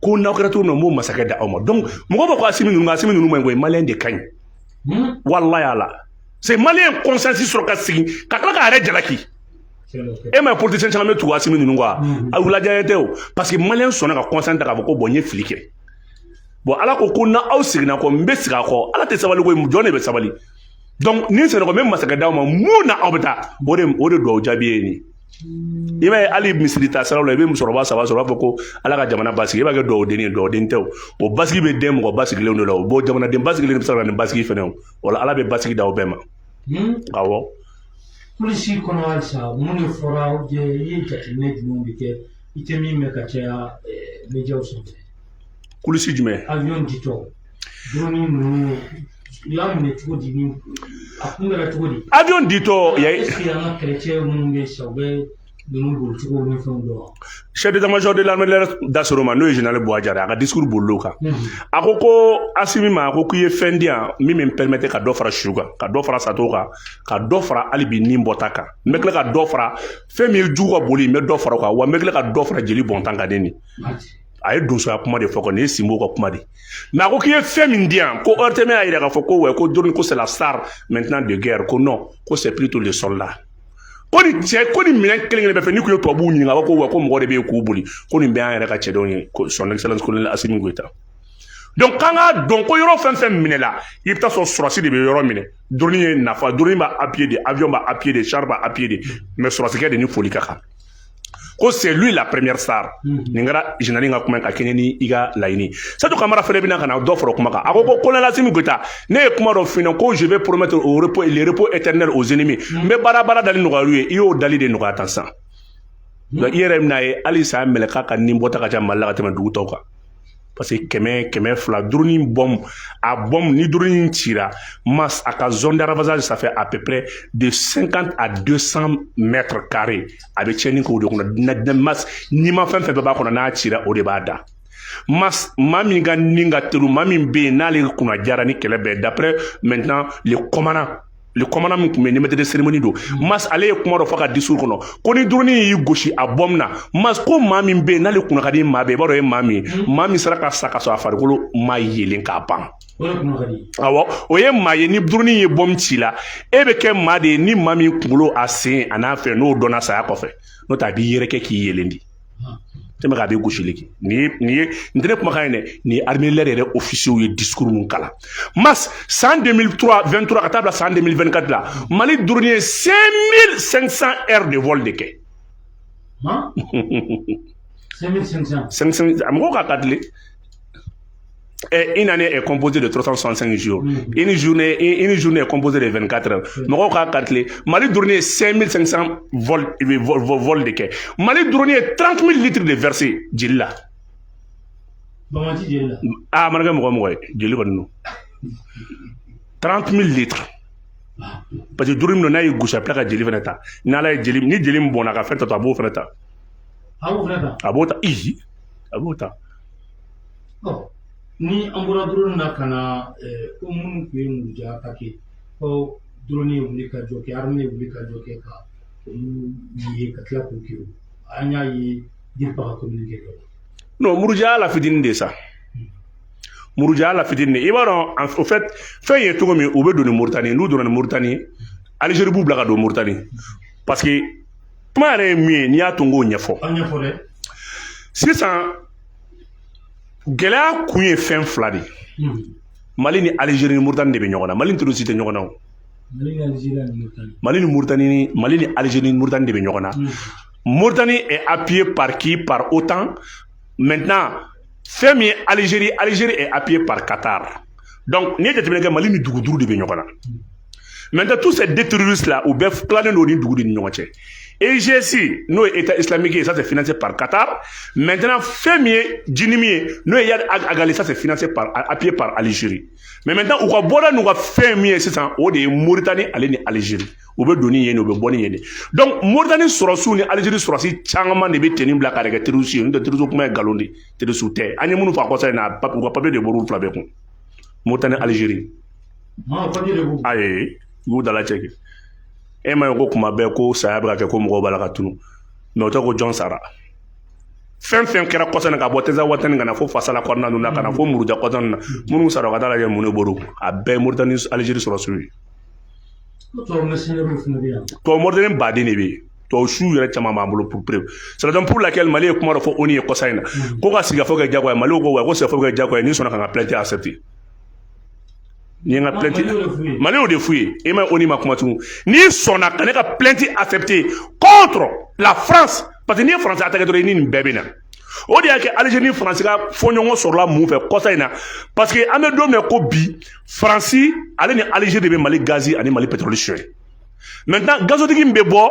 ko n'aw kɛra cogo min na n b'o masakɛ da aw ma donc mɔgɔw b'a fɔ ko Assimi ninnu ma ɲi koyi maliyɛn de ka ɲi walayi Ala. C'est malien consensus sur ka sigi ka tila k'a yɛrɛ jalaki e ma politicien caman bɛ tugu Assimi ninnu quoi a wulajɛ tɛ o parce que malien sɔnna ka consent ta k'a fɔ ko bon n ye fili kɛ bon Ala ko n'aw seginna kɔ n bɛ segin a kɔ Ala tɛ sabali koyi jɔn de bɛ sabali donc ni n sera kɔ n bɛ masakɛ d'aw ma mun na aw bɛ taa o de dugawu jaabi ye nin i b'a ye hali misiri ta siraw la i bɛ musokɔrɔba 3 sɔrɔ u b'a fɔ ko Ala ka jamana basigi i b'a kɛ dugawu denni ye dugawu den tɛ o basigi bɛ den mɔgɔ basigilenw de la o bon jamanaden basigilen bɛ se ka na nin basigi fɛnɛ o wala Ala bɛ basigi d'aw bɛɛ ma. Awɔ. Polisi kɔnɔ halisa mun de fɔra i ye jateminɛ jumɛn de kɛ i tɛ min mɛn ka caya médiaw sanfɛ. Polisi jumɛn. Avion ditɔ drone ninnu u y'a minɛ cogo di ni a kun kɛra cogo di. Avion ditɔ est-ce que an ka kɛlɛcɛ minnu bɛ sa u bɛ ninnu boli cogo ni fɛnw dɔn. Chef d'état-major de l'armée da sɔrɔ ma n'o ye général Buwajari a ka discours bolil'o kan a ko Assimi ma a ko k'i ye fɛn di yan min bɛ permettre ka dɔ fara su kan ka dɔ fara sato kan ka dɔ fara hali bi nin bɔta kan n bɛ tila ka dɔ fara fɛn min ye jugu ka boli n bɛ dɔ fara o kan wa n bɛ tila ka dɔ fara jeli bɔntan kan de nin a ye donsoya kuma de fɔ kɔni ye Simbo ka kuma de mais a ko k'i ye fɛn min di yan ko RTM y'a yira k'a fɔ ko ouais ko drone ko c'est la star maintenant de guerre ko non ko c'est plutôt les soldats. Ko ni minɛn kelen bɛ fɛ ni kun ye tubabuw ɲininka ko wa ko mɔgɔ de bɛ yen k'u boli ko nin bɛ an yɛrɛ ka cɛdenw ye ko son excellence colonel Assimi Goïta donc k'an k'a dɔn ko yɔrɔ fɛn fɛn minɛ la i bɛ taa sɔrɔ sɔrɔsi de bɛ yɔrɔ minɛ drone ye nafa drone b'a appuyé de avion b'a appuyé de char b'a appuyé de mais sɔrɔsikɛ de ni foli ka kan ko c'est lui la première star nin kɛra général ka kuma ka kɛɲɛ ni i ka laɲini Sadio Kamara fɛnɛ bɛna ka na dɔ fara kuma kan a ko colonel Assimi Goïta ne ye kuma dɔ f'i ɲɛna ko je vais promettre les repos éternels aux ennemis n bɛ baara dali nɔgɔya olu ye i y'o dali de nɔgɔya tan sisan donc i yɛrɛ bɛna ye hali sa mɛlɛka ka nin bɔta ka ca Mali la ka tɛmɛ dugu tɔw kan parce que kɛmɛ fila drone bombe a bombe ni drone cira masse a ka zone de ravagage ça fait à peu près de 50 à 200 mètres carrés a bɛ tiɲɛni k'o de kɔnɔ masse ni ma fɛn fɛn bɛɛ b'a kɔnɔ n'a cira o de b'a da masse maa min ka nin ka telu maa min bɛ yen n'ale kunna jara ni kɛlɛ bɛɛ d'après maintenant le commandant min tun bɛ maître de cérémonie don mas ale ye kuma dɔ fɔ ka discours kɔnɔ ko ni drone y'i gosi a bombe na mas ko maa min bɛ yen n'ale kunna ka di maa bɛɛ i b'a dɔn o ye maa min sera ka sa ka sɔrɔ a farikolo ma yelen k'a ban awɔ o ye maa ye ni drone ye bombe ci la e bɛ kɛ maa de ye ni maa min kunkolo a sen a n'a fɛ n'o dɔnna saya kɔfɛ n'o tɛ a b'i yɛrɛkɛ k'i yelen di tɛmɛ k'a bɛ gosili kɛ nin ye n tɛ ne kumakan ye dɛ nin ye armée yɛrɛ officiers ye discours mun kalan mars san 2023 ka taa bila san 2024 la Mali drone ye 5500 heures de vol de kɛ 5500 mɔgɔw ka ka tile Une année est composée de 365 jours. Une journée est composée de 24 heures. Mɔgɔw ka calculer. Mali dronnier 5500 vols de quai. Mali dronnier 30 000 litres de versé. Jilla. Ah, marqué mɔgɔ jeli kɔni non. 30 000 litres. Parce que dronnier n'a eu gauche après ka jeli fana ta. N'ala ye jeli ni jeli bon na ka fɛn ta to a b'o fana ta. A b'o ta. Ihi. A b'o ta. Ni an bɔra drone na ka na ko minnu tun ye Muruja attaqué ko drone ye wuli ka jɔ kɛ armée ye wuli ka jɔ kɛ ka olu ye ka tila k'u kiri an y'a ye DIRPA ka communiqué kɛ. Non, Muruja la fitinin de sa. Muruja la fitinin. I b'a dɔn au fait fɛn ye cogo min u bɛ don ni Mauritanie n'u donna ni Mauritanie Algérie b'u bila ka don Mauritanie parce que kuma yɛrɛ ye min ye n'i y'a to n k'o ɲɛfɔ. An ɲɛfɔ dɛ. Sisan gɛlɛya kun ye fɛn fila de Mali ni Algérie ni Mauritanie de bɛ ɲɔgɔn na Mali ni terroriste tɛ ɲɔgɔn na o Mali ni Algérie ni Mauritanie de bɛ ɲɔgɔn na Mauritanie est appuyée par qui? Par OTAN. Maintenant fɛn min ye Algérie est appuyée par Qatar. Donc n'i ye jateminɛ kɛ Mali ni dugu duuru de bɛ ɲɔgɔn na maintenant tous ces deux terroristes là u bɛɛ tilalen don ni dugu de ni ɲɔgɔn cɛ. EGC, nous, État islamique, ça c'est financé par Qatar. Maintenant, Fémier, Djinimi, nous, Yad Agali, ça c'est financé appuyé par Algérie. Mais maintenant, où va nous Fémier, c'est ça, ou des Mauritanie, aller ni Algérie. Ou be doni yeni, ou be boni yeni. Donc, Mauritanie sera sous ni Algérie sera si changement de be tenim black avec terroristes, nous de terroristes comme galondi, terroristes sous terre. Anya mounou fa kosa na papier de borou flabekon. Mauritanie, Algérie. Aïe, vous dans la tchèque. E ma ko kuma bɛɛ ko saya bɛ ka kɛ ko mɔgɔw b'a la ka tunu mais o tɛ ko John Sara fɛn fɛn kɛra kɔsɔn ka bɔ Teza Watani ka na fo Fasala kɔnɔna ninnu na ka na fo Muruja kɔsɔn na minnu sara ka taa lajɛ mun de bolo a bɛɛ Mauritanie Algérie sɔrɔ su ye tubabu Mauritanie baden de bɛ yen tubabu su yɛrɛ caman b'an bolo pour preuve c'est la raison pour laquelle Mali ye kuma dɔ fɔ ONU ye kɔsa in na ko ka sigikafɔ kɛ diyagoya Mali ko wa ko sigikafɔ kɛ diyagoya ni sɔnna ka n ka plainte accepter ni nga plainte Mali o de fouillé et même ONU ma kuma tugun ni sonna ka ne ka plainte accepté contre la France parce que ni France attaqué dɔrɔn ni nin bɛɛ bɛ na o de y'a kɛ Algérie ni France ka fɔɲɔgɔn sɔrɔla mun fɛ kɔsa in na parce que an bɛ don min na ko bi France ale ni Algérie de bɛ Mali gazi ani Mali pétrole suɲɛ maintenant gazotigi min bɛ bɔ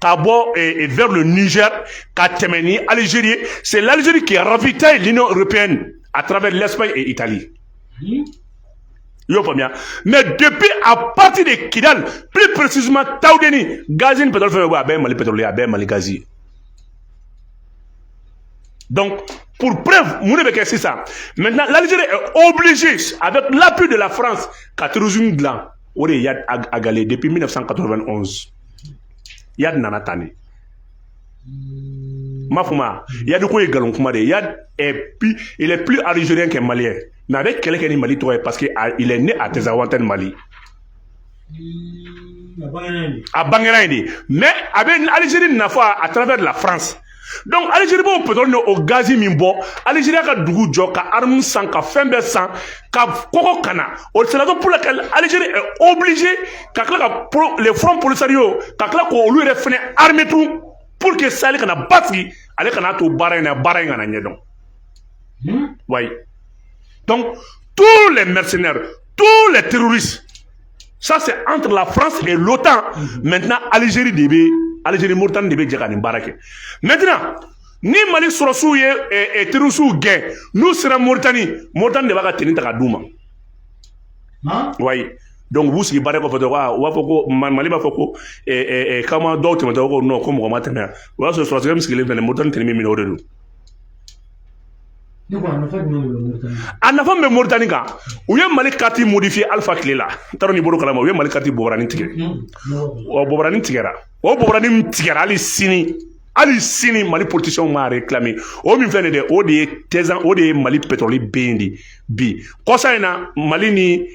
ka bɔ vers le Niger ka tɛmɛ ni Algérie c'est l'Algérie qui ravitaille l'Union européenne à travers l'Espagne et l'Italie. Mais depuis à partir de Kidal, plus précisément Taoudeni, Gazine pétrole fait à Mali pétrolier, à Mali gazi. Donc, pour preuve, c'est ça. Maintenant, l'Algérie est obligée, avec l'appui de la France, qu'à terrorisme blanc, on est Yad Agalé depuis 1991. Yad Nanatane. Mafouma, Yad de quoi est galon Kumade, Yad il est plus algérien qu'un malien. Mais avec quelqu'un qui Mali, parce qu'il est né à Tezawanten Mali. À Bangerandi. Mais avec l'Algérie, n'a pas à travers la France. Donc, Algérie, on peut donner au gazi mimbo. Algérie a dougou djo, ka arme sang, ka fembe sang, ka koko kana. C'est la raison pour laquelle l'Algérie est obligée, les fronts policiers, qu'on lui refait armée tout, pour que ça allait kana battre, allait kana to barayna nyedon. Oui. Donc, tous les mercenaires, tous les terroristes, ça c'est entre la France et l'OTAN. Maintenant, Algérie Mauritanie debe djekani barake. Maintenant, ni Mali sorosu et terroristes gain, nous serons Mauritanie de baka tenir ta douma. Oui. Donc vous qui barake ko wa foko Mali ba foko kama d'autres non comme on matena. Wa so sorosu comme ce qu'il est Mauritanie tenir mi no redu. A nafa bɛ Mauritanie kan u ye Mali carte modifié Alpha Kile la taara ni bolo kalama u ye Mali carte bɔbɔrani tigɛ o bɔbɔrani tigɛra hali sini Mali politiciens m'a réclamé o min filɛ nin dɛ o de ye Mali pétrole ben de bi kɔsa in na Mali ni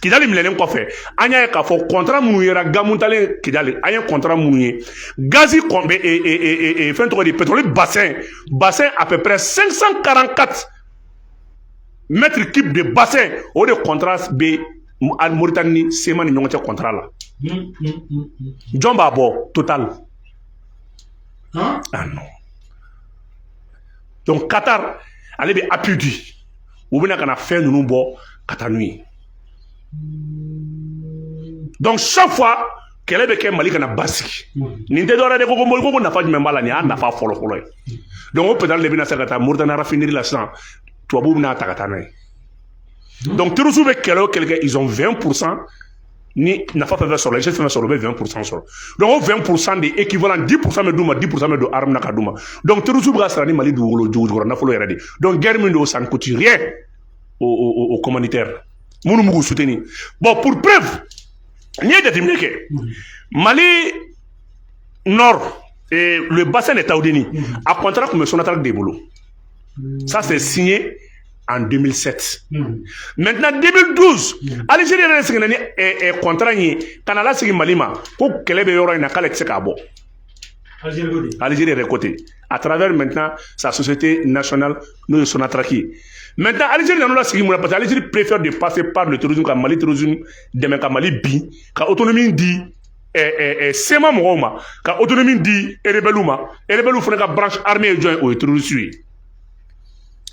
Kidali minɛnen kɔfɛ an y'a ye k'a fɔ contrat minnu yera Gamuntalen Kidali an ye contrat minnu ye gazi fɛn tɔgɔ di pétrole bassin à peu près 544 mètres cubes de bassin o de contrat bɛ Mauritanie Sema ni ɲɔgɔn cɛ contrat la jɔn b'a bɔ Total. Ah non. Donc Qatar, allez bien appui. u bɛna ka na fɛn ninnu bɔ ka taa n'u ye donc chaque fois kɛlɛ bɛ kɛ Mali kana basigi nin tɛ dɔwɛrɛ de ko ko nafa jumɛn b'a la nin y'a nafa fɔlɔ ye donc o pétrole de bɛna se ka taa Mauritanie raffinerie la sisan tubabuw bɛna ta ka taa n'a ye donc terroristes bɛ kɛlɛ o kɛlɛ kɛ ils ont 20% ni nafa fɛn fɛn sɔrɔ échelle fɛn fɛn sɔrɔ o bɛ 20% sɔrɔ donc o 20% de équivalent 10% bɛ d'u ma 10% bɛ don arme na ka d'u ma donc terroristes bɛ ka sara ni Mali dugukolo jukɔrɔ nafolo yɛrɛ de donc guerre min don ça ne coûte rien aux communautaires minnu b'u soutenir bon pour preuve n'i ye jateminɛ kɛ Mali nord et le bassin de Taoudéni a contrat tun bɛ Sonatrach de bolo ça c'est signé en 2007 maintenant 2012 Algérie yɛrɛ de seginna ni contrat in ye ka na lasigi Mali ma ko kɛlɛ bɛ yɔrɔ in na k'ale tɛ se k'a bɔ Algérie yɛrɛ côté à travers maintenant sa société nationale n'o ye Sonatrach ye maintenant Algérie nan'o lasigi mun na parce que Algérie préfère de passer par le terrorisme ka Mali terrorisme dɛmɛ ka Mali bin ka autonomie di SEMA mɔgɔw ma ka autonomie di rebelles ma rebelles fana ka branche armée ye jɔn ye o ye terroriste ye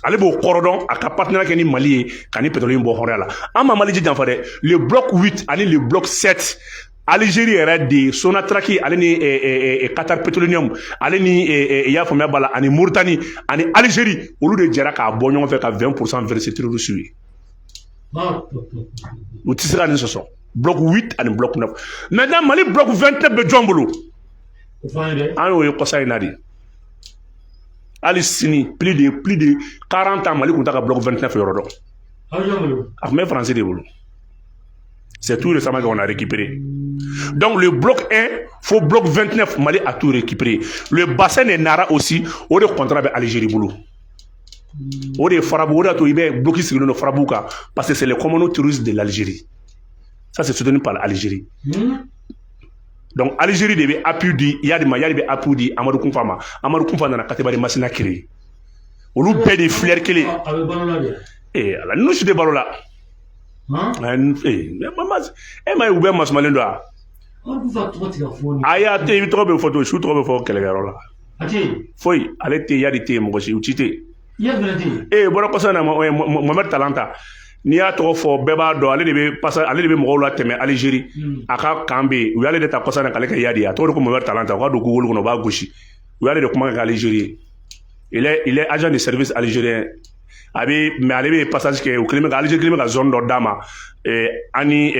ale b'o kɔrɔ dɔn a ka partenariat kɛ ni Mali ye ka ni pétrole bɔ hɔrɔnya la an ma Mali ji janfa dɛ le bloc 8 ani le bloc 7 Algérie yɛrɛ de Sonatrach ale ni Qatar Petroleum ale ni i y'a faamuya b'a la ani Mauritanie ani Algérie olu de jɛra k'a bɔ ɲɔgɔn fɛ ka 20% verser terroriste ye u tɛ se ka nin sɔsɔ bloc 8 ani bloc 9 maintenant Mali bloc 29 bɛ jɔn bolo an y'o ye kɔsa in na de hali sini plus de 40 ans Mali tun t'a ka bloc 29 yɔrɔ dɔn a tun bɛ français de bolo c'est tout récemment qu'on a récupéré donc le bloc 1 fo bloc 29 Mali a tout récupéré le bassin de Nara aussi o de contrat bɛ Algérie bolo o de farabu o de y'a to i bɛ bloc sigilen don farabu kan parce que c'est les commandos terroristes de l'Algérie ça c'est soutenu par l'Algérie donc Algérie de bɛ appui di Yadi ma Yadi bɛ appui di Amadou Kounfa ma Amadou Kounfa nana Katibari Masina créé olu bɛɛ de fleur kelen ala n'u si tɛ balo la e ma ye u bɛɛ masumalen don a y'a tɛ i tɔgɔ bɛ fɔ to su tɔgɔ bɛ fɔ kɛlɛkɛyɔrɔ la foyi ale tɛ Yadi tɛ mɔgɔ si u ci tɛ bɔra kɔsa na Mohamed Talanta n'i y'a tɔgɔ fɔ bɛɛ b'a dɔn ale de bɛ mɔgɔw la tɛmɛ Algérie a ka kan bɛ yen u y'ale de ta kɔsa na k'ale kɛ Yadi a tɔgɔ de ko Mohamed Talanta u k'a don Google kɔnɔ u b'a gosi u y'ale de kuma kɛ Algérie il est agent de service algérien mais ale bɛ passage kɛ u kelen bɛ ka Algérie kelen bɛ ka zone dɔ d'a ma ani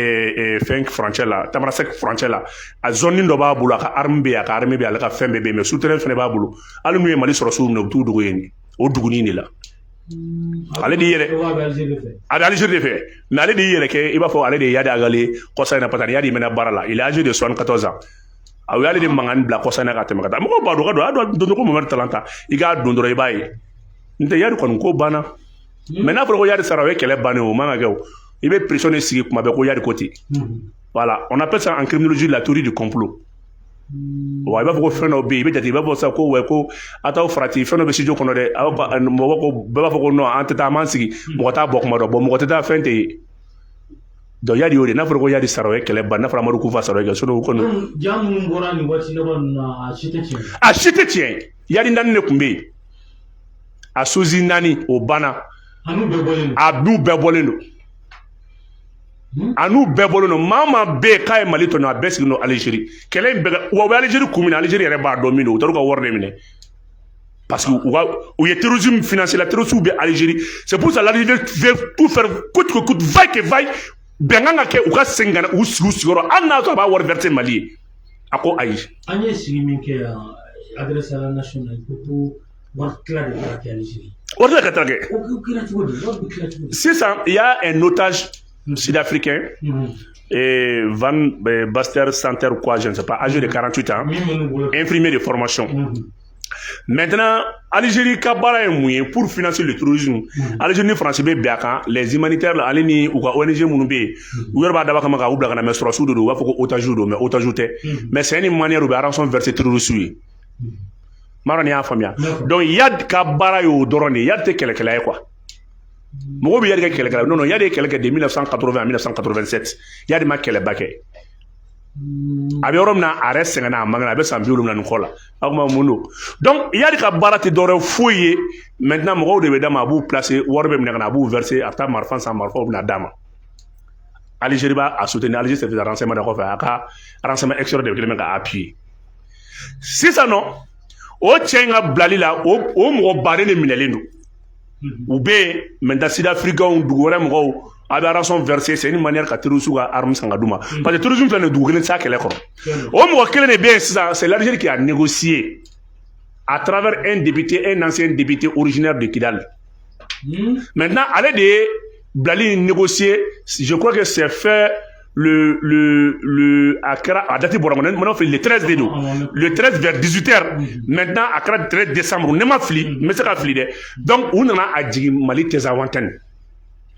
fɛn frontière la Tamarasek frontière la a zone dɔ b'a bolo a ka arme bɛ yen a ka arme bɛ yen ale ka fɛn bɛɛ bɛ yen mais souterrain fɛnɛ b'a bolo hali n'u ye Mali sɔrɔ sugu min na u t'u dogo yen o dugunin de la ale de yɛrɛ a bɛ Algérie de fɛ mais ale de yɛrɛ kɛ i b'a fɔ ale de ye Yadi Agale kɔsa in na parce que Yadi mɛnna baara la il est âgé de 74 ans a y'ale de mankan bila kɔsa in na ka tɛmɛ ka taa mɔgɔw b'a dɔn ka don a don ko Mohamed Talanta i k'a don dɔrɔn i b'a ye n tɛ Yadi kɔni ko banna mais n'a fɔra ko Yadi sara o ye kɛlɛ bannen o man ka kɛ o i bɛ pression de sigi kuma bɛɛ ko Yadi ko ten voilà on appelle ça en criminologie la théorie du complot wa i b'a fɔ ko fɛn dɔ bɛ yen i bɛ jate i b'a fɔ sa ko ko a t'aw farati fɛn dɔ bɛ studio kɔnɔ dɛ mɔgɔ ko bɛɛ b'a fɔ ko non an tɛ taa an b'an sigi mɔgɔ t'a bɔ kuma dɔn bon mɔgɔ tɛ taa fɛn tɛ ye donc Yadi y'o de n'a fɔra ko Yadi sara o ye kɛlɛ ban n'a fɔra Amadou Kounfa sara o ye kɛ sinon o kɔni jaa minnu bɔra nin waati laban na a si tɛ tiɲɛ a si tɛ tiɲɛ Yadi naani de tun bɛ yen a sosi naani o banna a n'u bɛɛ bɔlen don a n'u bɛɛ bɔlen don maa maa bɛ yen k'a ye Mali tɔɲɔ a bɛɛ sigilen don Algérie kɛlɛ in bɛɛ wa u bɛ Algérie kun minɛ Algérie yɛrɛ b'a dɔn min don u taar'u ka wari de minɛ parce que u ye terrorisme financier la terroristes bɛ Algérie c'est pour ça l'Algérie veut tout faire coûte que coûte vaille que vaille bɛnkan ka kɛ u ka segin ka na u sigi u sigiyɔrɔ hali n'a sɔrɔ a b'a wari verser Mali ye a ko ayi. an ye sigi min kɛ yan adresse à la nation ko wari tila de kɛra kɛ Algérie. wari tila ka taa kɛ. o kɛra cogo di wari bɛ tila cogo di. sisan il y a un otage sud-africain Van Baster Santer ou quoi je ne sais pas âgé de 48 ans infirmier de formation. Maintenant, Algérie ka baara ye mun ye pour financer le tourisme. Algérie ni France bɛ bɛn a kan les humanitaires ale ni u ka ONG minnu bɛ yen u yɛrɛ b'a dabɔ kama ka u bila ka na mais sɔrɔsiw de don u b'a fɔ ko otage don mais otage tɛ mais c'est une manière u bɛ rançon verser terroristes ye. M'a dɔn ni y'a faamuya donc Yadi ka baara y'o dɔrɔn de ye Yadi tɛ kɛlɛkɛla ye quoi. mɔgɔw bɛ Yadi kɛ kɛlɛkɛla non Yadi ye kɛlɛ kɛ de 1980 à 1987 Yadi ma kɛlɛba kɛ a bɛ yɔrɔ min na a yɛrɛ sɛgɛnna a mangana a bɛ san 70 ni kɔ la a kuma mun don donc yali ka baara tɛ dɔwɛrɛ foyi ye maintenant mɔgɔw de bɛ d'a ma a b'u placer wari bɛ minɛ ka na a b'u verser a bɛ taa marifa san marifaw bɛna d'a ma Algérie b'a soutenir Algérie service de renseignement de kɔfɛ a ka renseignement extérieur de kelen bɛ ka appuyer sisan nɔ o cɛ in ka bilali la o mɔgɔ baden de minɛlen don u bɛ yen maintenant sud-africains dugu wɛrɛ mɔgɔw a bɛ rançon verser c'est une manière ka terroristes ka arme san ka d'u ma parce que terrorisme filɛ nin dugu kelen tɛ se a kɛlɛ kɔrɔ o mɔgɔ kelen de bɛ yen sisan c'est l'Algérie qui a négocié à travers un ancien député originaire de Kidal maintenant ale de ye bilali négocié je crois que c'est fait à date maintenant le 13 de le 13 vers 18h maintenant à 13 décembre ne ma fili mais c'est ka fili dɛ donc on nana a jigin Mali Tezawanten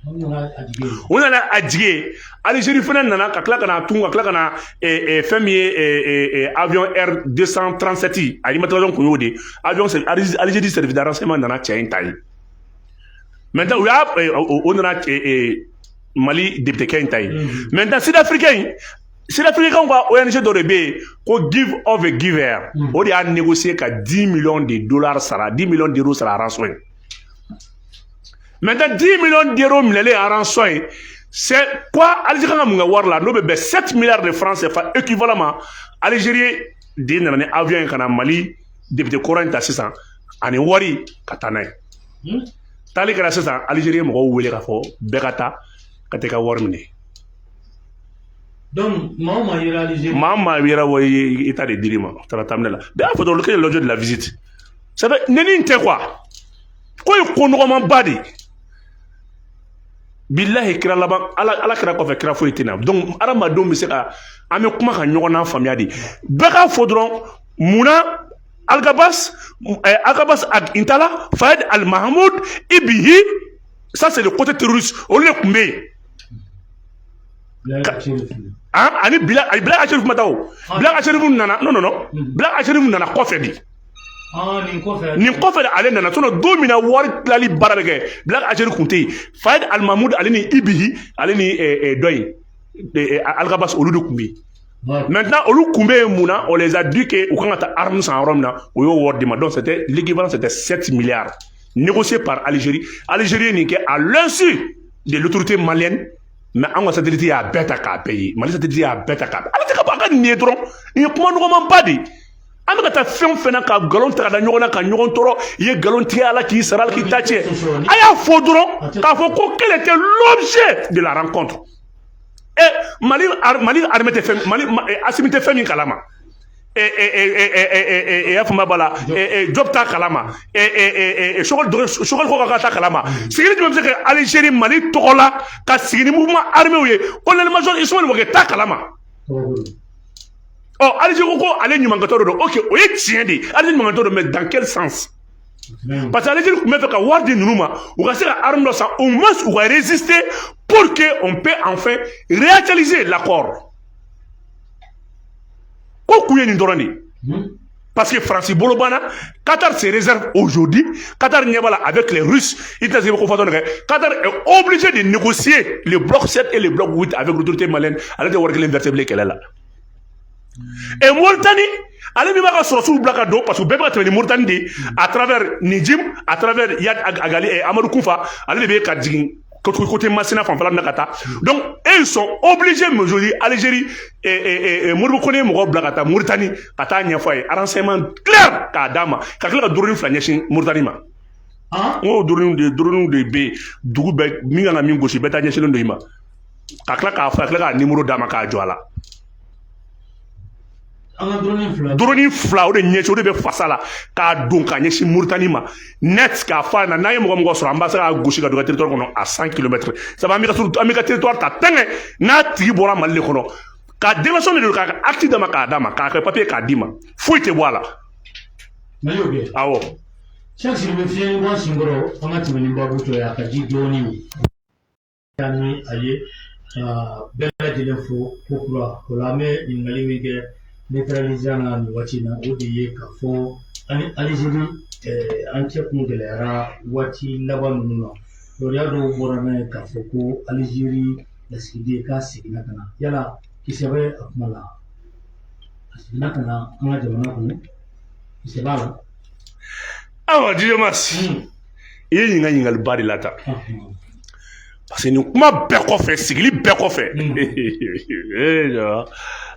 on nana a jigin Algérie fana nana ka tila kana tun ka tila kana fɛn min ye avion R237 a matériel kun y'o de avion Algérie service de renseignement nana cɛ in ta ye maintenant on nana Mali député in ta ye maintenant sud-africain ka ONG dɔ de bɛ yen ko Give of a Giver o de y'a négocié ka $10 millions sara 10 millions d'euros sara rançon ye maintenant 10 millions d'euros minɛlen a rançon ye c'est quoi Algérie kan ka mun kɛ wari la n'o bɛ bɛn 7 milliards de francs CFA équivalent ma Algérie de nana ni avion ye ka na Mali député kɔrɔ in ta sisan ani wari ka taa n'a ye taali kɛra sisan Algérie mɔgɔw wele k'a fɔ bɛɛ ka taa ka tɛ ka wari minɛ donc maa yɛrɛ wa état de dir'i ma taara taminɛ la bɛɛ y'a fɔ dɔrɔn quel est l'objet de la visite ça fait neni tɛ quoi ko ye ko nɔgɔmanba de billahi kira laban ala kira kɔfɛ kira foyi tɛ na donc adamadenw bɛ se ka an bɛ kuma ka ɲɔgɔn na faamuya de bɛɛ k'a fɔ dɔrɔn munna Algabas Intala Fayed Al Mahmoud Ibihi ça c'est le côté terroriste on le kun bɛ yen ani Bilal Achérif ma taa o Bilal Achérif nana non Bilal Achérif nana kɔfɛ de nin kɔfɛ de ale nana sinon don min na wari tilali baara bɛ kɛ Bilal Achérif kun tɛ yen Fayed Al Mahmoud ale ni Ibihi ale ni dɔ in Algabas olu de kun bɛ yen maintenant olu kun bɛ yen mun na on les a dit que u kan ka taa arme san yɔrɔ min na o y'o wari di ma donc c'était l'équivalent c'était 7 milliards négocié par Algérie Algérie nin kɛ à l'insu de l'autorité malienne mais an ka satellite y'a bɛɛ ta k'a bɛɛ ye Mali satellite y'a bɛɛ ta k'a bɛɛ ala tɛ ka bɔ a ka nin ye dɔrɔn nin ye kuma nɔgɔmanba de an bɛ ka taa fɛn o fɛn na ka nkalon ta ka da ɲɔgɔn na ka ɲɔgɔn tɔɔrɔ i ye nkalon tigɛ ala k'i sara ala k'i ta tiɲɛ a y'a fɔ dɔrɔn k'a fɔ ko quel était l'objet de la rencontre Mali armée tɛ fɛn Mali Assimi tɛ fɛn min kalama y'a fɔ ma bala Job t'a kalama Choguel ko ka taa kalama sigili jumɛn bɛ se ka Algérie Mali tɔgɔ la ka sigi ni mouvement armé ye colonel major Ismaël Wagué t'a kalama Algérie ko ale ɲumankɛtɔ don ok o ye tiɲɛ de ale ɲumankɛtɔ don mais dans quel sens parce que Algérie tun bɛ fɛ ka wari di ninnu ma u ka se ka arme dɔ san au moins u ka résister pour que on peut enfin réactualiser l'accord ko kun ye nin dɔrɔn de parce que France bolo banna Qatar se réserve aujourd'hui Qatar ɲɛ b'a la avec les Russes il tɛ se ko fɔ dɔrɔn kɛ Qatar est obligé de négocier le bloc 7 et le bloc 8 avec l'autorité malienne ale tɛ wari kelen verser bilen kɛlɛ la et Mauritanie ale min b'a ka sɔrɔsiw bila ka don parce que bɛɛ bɛ ka tɛmɛ ni Mauritanie de à travers Nijim à travers Yad Agali Amadou Koufa ale de bɛ ka jigin côté Massina fanfɛla na ka taa donc ils sont obligés aujourd'hui Algérie Modibo Kone mɔgɔw bila ka taa Mauritanie ka taa ɲɛfɔ a ye renseignement clair k'a d'a ma ka tila ka dronin fila ɲɛsin Mauritanie ma n ko dronin de bɛ yen dugu bɛɛ min kan ka min gosi bɛɛ taa ɲɛsinnen don i ma ka tila k'a fɔ ka tila k'a numéro d'a ma k'a jɔ a la dronin fila o de ɲɛsin o de bɛ fasa la k'a don k'a ɲɛsin Mauritanie ma net k'a fɔ a na n'a ye mɔgɔ mɔgɔ sɔrɔ an b'a se k'a gosi ka don ka territoire kɔnɔ à 100 km sabu an bɛ ka territoire ta tɛngɛ n'a tigi bɔra Mali de kɔnɔ ka délégation de don k'a ka acte d'a ma k'a d'a ma k'a kɛ papier k'a d'i ma foyi tɛ bɔ a la awɔ chaque jour bɛ fiɲɛ ɲuman sin kɔrɔ an ka tɛmɛ ni baabu tɔ ye a ka ji dɔɔnin min ni a ye bɛɛ lajɛlen fo ko kura o la an bɛ ɲininkali min kɛ neutraliser na nin waati in na o de ye k'a fɔ ani Algérie an cɛ kun gɛlɛyara waati laban ninnu na yɔrɔya dɔw bɔra n'a ye k'a fɔ ko Algérie lasigiden k'a seginna ka na yala kisɛ bɛ a kuma la awa Dieu merci i ye ɲininkali ba de la tan parce que nin kuma bɛɛ kɔfɛ sigili bɛɛ kɔfɛ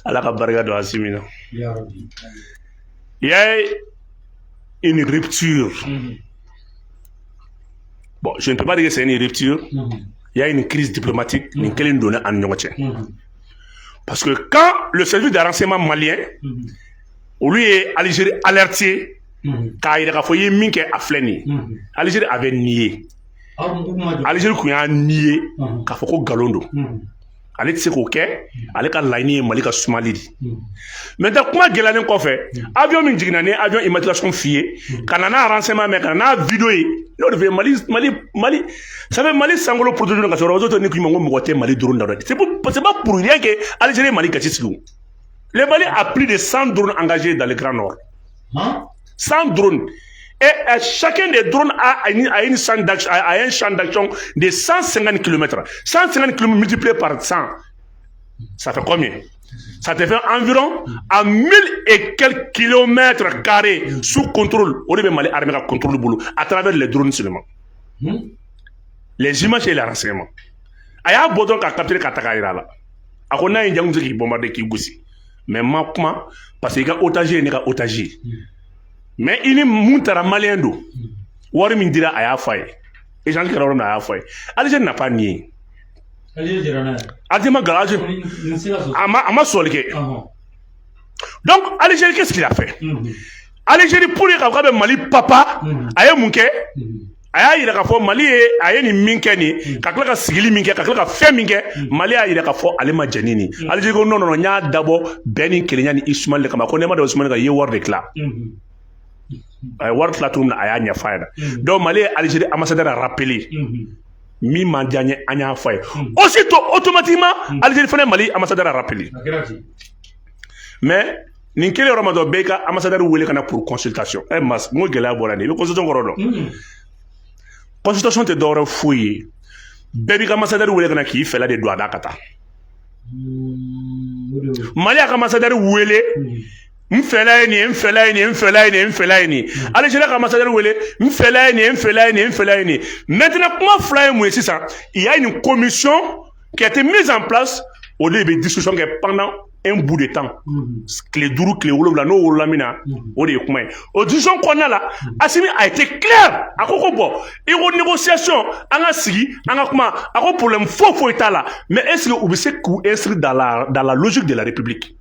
ala ka barika don Asimi na il y a une rupture bon je ne peux pas dire que c'est une rupture il y a une crise diplomatique nin kelen donna an ni ɲɔgɔn cɛ parce que quand le service de renseignement malien olu ye Algérie alerté k'a yira k'a fɔ i ye min kɛ a filɛ nin ye Algérie avait nié Algérie kun y'a nié k'a fɔ ko nkalon don ale tɛ se k'o kɛ ale ka laɲini ye Mali ka sumali de maintenant kuma gɛlɛyalen kɔfɛ avion min jiginna ni avion immatriculation f'i ye ka na n'a renseignement mɛn ka na n'a vidéo ye n'o de fɛ Mali ça fait Mali sankolo protégé ka sɔrɔ réseau ni k'i ma ko mɔgɔ tɛ Mali drone da dɛ c'est pas pour rien que Algérie ye Mali gasi sigi le Mali a plus de 100 drones engagés dans le Grand Nord 100 drones. Et chacun des drones a un champ d'action de 150 km. 150 km multiplié par 100. Ça fait combien? Ça te fait environ à 1000 et quelques kilomètres carrés sous contrôle. On est Mali armé à contrôle le boulot à travers les drones seulement. Les images et les renseignements. Il y a un bouton qui a capturé Katakaïra là. A qu'on a un diamant qui bombarde qui goussi. Mais maintenant, parce qu'il y a otager et il y a otager. Mais il est montara malien do. Wari min dira a y'a faye. Et j'en ai a y'a faye. Algérie n'a pas nié. Algérie garage. Ama solike. Donc Algérie qu'est-ce qu'il a fait? Algérie pour les gars Mali papa aye munke aya yira ka fɔ Mali ye aye ni minke ni ka kila ka sigili minke ka kila ka fɛn minke Mali a yira ka fɔ ale ma jɛni ni Algérie ko non n y'a dabɔ bɛɛ ni kelenya ni Ismaël kama ko ne ma da Ismaël ka ye wari de kila. ay war tla tum na aya nya fayda do Mali Algérie ambassadeur a rappelé mi mandianye anya fay aussitôt automatiquement Algérie fane Mali ambassadeur a rappelé mais nin kele ramado beka ambassadeur wele kana pour consultation e mas mo gela bolani be consultation gorodo consultation te doro fouiller bebi ka ambassadeur wele kana ki fela de droit dakata Mali ka ambassadeur wele Mfelaini Algérie ka ambassadeur wele Mfelaini maintenant comment flyer moi c'est ça il y a une commission qui a été mise en place au lieu de discussion pendant un bout de temps clé duru clé wolo la no wolo lamina o de kuma au discussion qu'on a là Assimi a été clair akoko bo et aux négociations anga sigi anga kuma akoko problème faux état là mais est-ce que vous se inscrit dans la logique de la République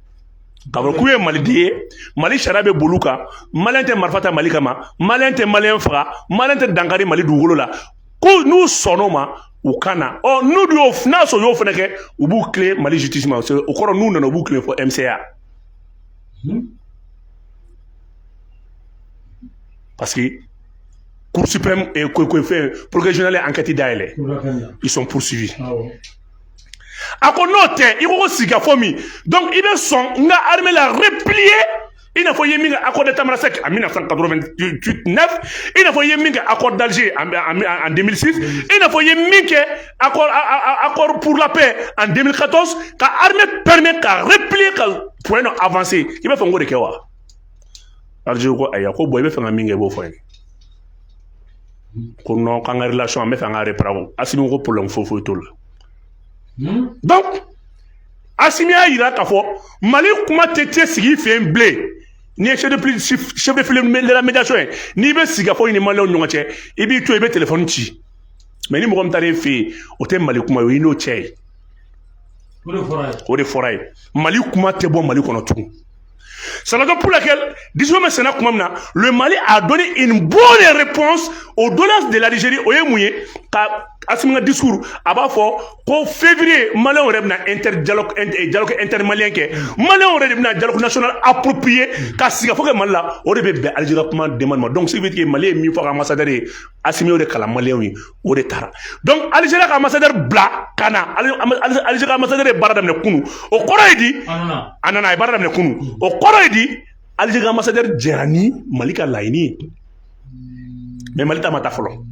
Kabro kuye Mali die Mali sharabe boluka Malien te marfata Mali kama Malien te Malien fra Malien te dangari Mali dugolo la ko nous sonoma ou kana oh nous du ofna so yo feneke ou bu clé Mali justice ma au koro nous na bu clé pour MCA parce que Cour suprême et progrès général enquête d'aile ils sont poursuivis ako note iko siga fomi donc il est son nga armée la replier il n'a pas yemi accord de Tamarasek en 1989 il n'a pas yemi accord d'Alger en 2006 il n'a pas yemi accord pour la paix en 2014 ka armée permet ka replier ka point avancer il va faire ngode kewa Alger ko aya ko boy be fa minge bo foy ko non ka nga relation me fa nga repravo Assimi ko problème fofo tol donc Assimi a ira ka fo Mali kuma tete sigi fe blé ni chef de file de la médiation ni be siga fo ni Mali on ɲɔgɔn cɛ i b'i to i be téléphone ci mais ni mɔgɔ min taara fe o tɛ Mali kuma o n'o cɛ o de fɔra ye Mali kuma tɛ bɔ Mali kɔnɔ tugun c'est la raison pour laquelle le Mali a donné une bonne réponse aux doléances de l'Algérie au Yémouye Assimi ka discours a b'a fɔ ko février malien yɛrɛ bɛna dialogue intermalien kɛ malien yɛrɛ de bɛna dialogue national approprié ka sigi fo kɛ Mali la o de bɛ bɛn Algérie kuma demande ma donc ce qui veut dire que Mali ye min fɔ ka ambassadeur ye Assimi o de kalan malien ye o de taara donc Algérie ka ambassadeur bila ka na Algérie ka ambassadeur ye baara daminɛ kunu o kɔrɔ ye di a nana a ye baara daminɛ kunu o kɔrɔ ye di Algérie ka ambassadeur jɛra ni Mali ka laɲini ye mais Mali ta ma taa fɔlɔ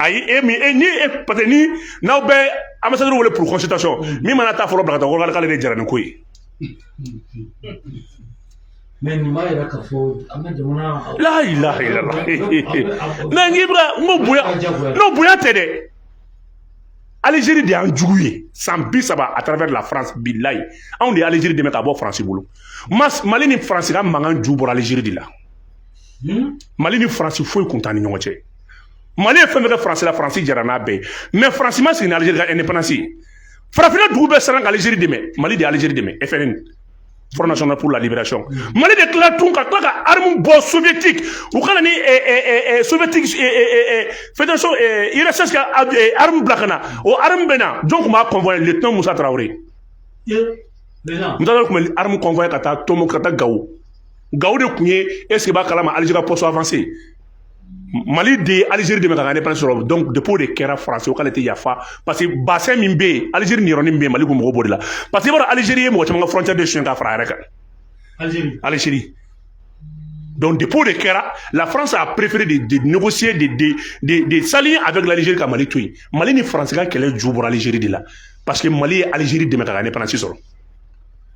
ayi parce que ni n'aw bɛ ambassadeur wele pour consultation min mana taa fɔlɔ bila ka taa ko k'ale de jɛra ni ko ye Mais ni ma yɛrɛ k'a fɔ an ka jamana. La ilaha illallah. Mais n'o bonya tɛ dɛ. Algérie de y'an jugu ye san 30 à travers la France billahi anw de Algérie dɛmɛ ka bɔ France bolo Mali ni France ka mankan ju bɔra Algérie de la Mali ni France foyi kun t'an ni ɲɔgɔn cɛ Mali ye fɛn bɛɛ kɛ France la France jɛra n'a bɛɛ mais France ma sigi ni Algérie ka indépendance farafinna dugu bɛɛ siran ka Algérie dɛmɛ Mali de Algérie dɛmɛ FNN Front National pour la Libération Mali de tila tun ka tila ka arme bɔ soviétique u kana ni soviétique fédération URSS ka arme bila kana o arme bɛ na jɔn kun b'a convoyer lieutenant Moussa Traoré Moussa Traoré kun bɛ arme convoyer ka taa Tomo ka taa Gao Gao de kun ye est-ce que b'a kalama Algérie ka poste avancé Mali de Algérie dɛmɛ ka indépendance sɔrɔ donc dépôt de kɛra France o k'ale tɛ yafa parce que bassin min bɛ yen Algérie niyɔrɔnin min bɛ yen Mali kun mɔgɔw b'o de la parce que i b'a dɔn Algérie ye mɔgɔ caman ka frontière de soin k'a fara a yɛrɛ kan Algérie donc dépôt de kɛra la France a préféré de négocier de s'allier avec l'Algérie ka Mali to yen Mali ni France ka kɛlɛ ju bɔra Algérie de la parce que Mali ye Algérie dɛmɛ ka indépendance sɔrɔ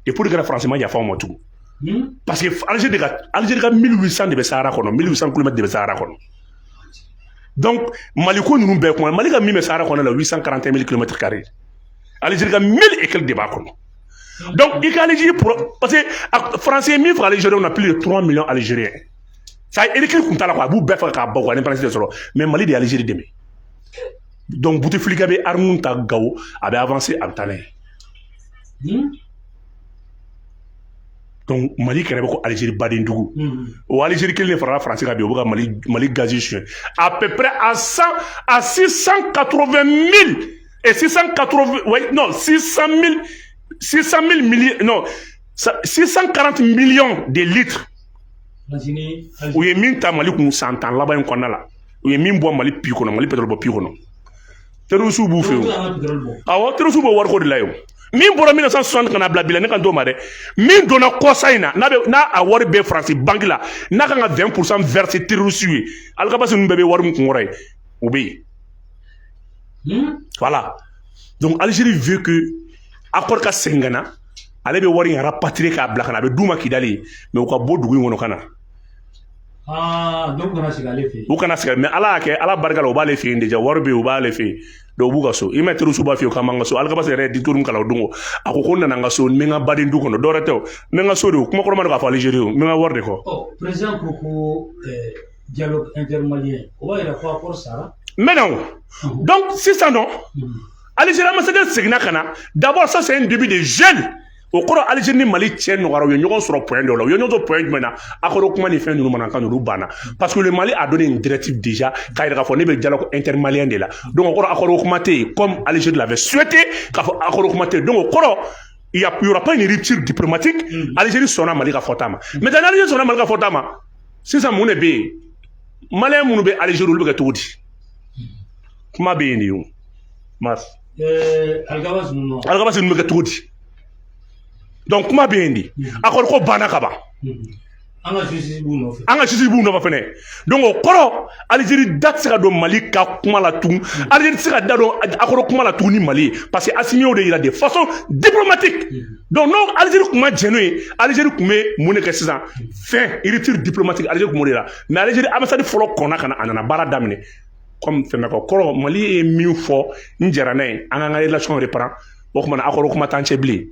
dépôt de kɛra France ma yafa o ma tugun parce que Algérie ka 1800 de bɛ Sahara kɔnɔ 1800 km de bɛ Sahara kɔnɔ donc Mali ko ninnu bɛɛ kɔnɔ Mali ka min bɛ Sahara kɔnɔ la 841 000 km². Algérie ka 1000 et quelques de b'a kɔnɔ donc i ka Algérie parce que français min fɔ Algérie on a plus de 3 millions Algériens ça écrit kun t'a la quoi a b'u bɛɛ fɛ k'a bɔ quoi indépendance de sɔrɔ mais Mali de ye Algérie dɛmɛ donc Bouteflika bɛ arme ta Gao a bɛ avancer a bɛ taa n'a ye donc Mali kɛrɛ bɛ ko Algérie baden dugu o Algérie kelen de farala France ka bi o bɛ ka Mali gazi suɲɛ à peu près à 680 000 et 640 millions de litres u ye min ta Mali kun san 10 laban in kɔnɔna la u ye min bɔ Mali pi kɔnɔ Mali pétrole bɔ pi kɔnɔ terroriste b'u fɛ yen awɔ terroriste b'o wariko de la yen min bɔra 1960 kana bila bila ne kan t'o ma dɛ min donna kɔsa in na n'a a wari bɛɛ France banque la n'a kan ka 20% verser terroriste ye alikabasi ninnu bɛɛ bɛ wari min kun kɔrɔ ye o bɛ yen voilà donc Algérie veut que accord ka segin ka na ale bɛ wari in rapatrier k'a bila ka na a bɛ d'u ma Kidali mais u ka bɔ dugu in kɔnɔ ka na donc kana sigi ale fɛ yen u kana sigi mais Ala y'a kɛ Ala barika la u b'ale fɛ yen déjà wari bɛ yen u b'ale fɛ yen donc u b'u ka so i ma terroriste b'a fɛ yen k'an b'an ka so alikabasi yɛrɛ ye dictateur min kalan o don a ko ko n nana n ka so n bɛ n ka baden du kɔnɔ dɔwɛrɛ tɛ o n bɛ n ka so de o kuma kɔrɔ ma don k'a fɔ Algérie o n bɛ n ka wari de kɔ. président ko ko dialogue intermalien o b'a yira ko accord sara. mais non donc sisan nɔ Algérie ambassadeur seginna ka na d'abord ça c'est un début de jeûne o kɔrɔ Algérie ni Mali cɛ nɔgɔyara u ye ɲɔgɔn sɔrɔ point dɔ la u ye ɲɔgɔn sɔrɔ point jumɛn na accord kuma ni fɛn ninnu mana kan n'olu banna parce que le Mali a donné une directive déjà k'a yira k'a fɔ ne bɛ dialogue intermalien de la donc o kɔrɔ accord kuma tɛ yen comme Algérie l'avait souhaité k'a fɔ accord kuma tɛ yen donc o kɔrɔ il y aura pas une rupture diplomatique Algérie sɔnna Mali ka fɔta ma maintenant Algérie sɔnna Mali ka fɔta ma sisan mun de bɛ yen Maliyɛn minnu bɛ Algérie olu bɛ kɛ cogo di kuma bɛ yen de o Mars alikabasi ninnu bɛ kɛ cogo di donc kuma bɛ yen de accord ko banna ka ban an ka justice b'u nɔfɛ fɛnɛ donc o kɔrɔ Algérie da tɛ se ka don Mali ka kuma la tugun Algérie tɛ se ka da don accord kuma la tugun ni Mali ye parce que Assimi y'o de yira de façon diplomatique donc n'o Algérie kun ma jɛn n'o ye Algérie kun bɛ mun de kɛ sisan fin rupture diplomatique Algérie kun b'o de la mais Algérie ambassade fɔlɔ kɔnna ka na a nana baara daminɛ comme fɛn bɛ kɔ kɔrɔ Mali ye min fɔ n jɛra n'a ye an k'an ka relation reprend o tuma na accord kuma t'an cɛ bilen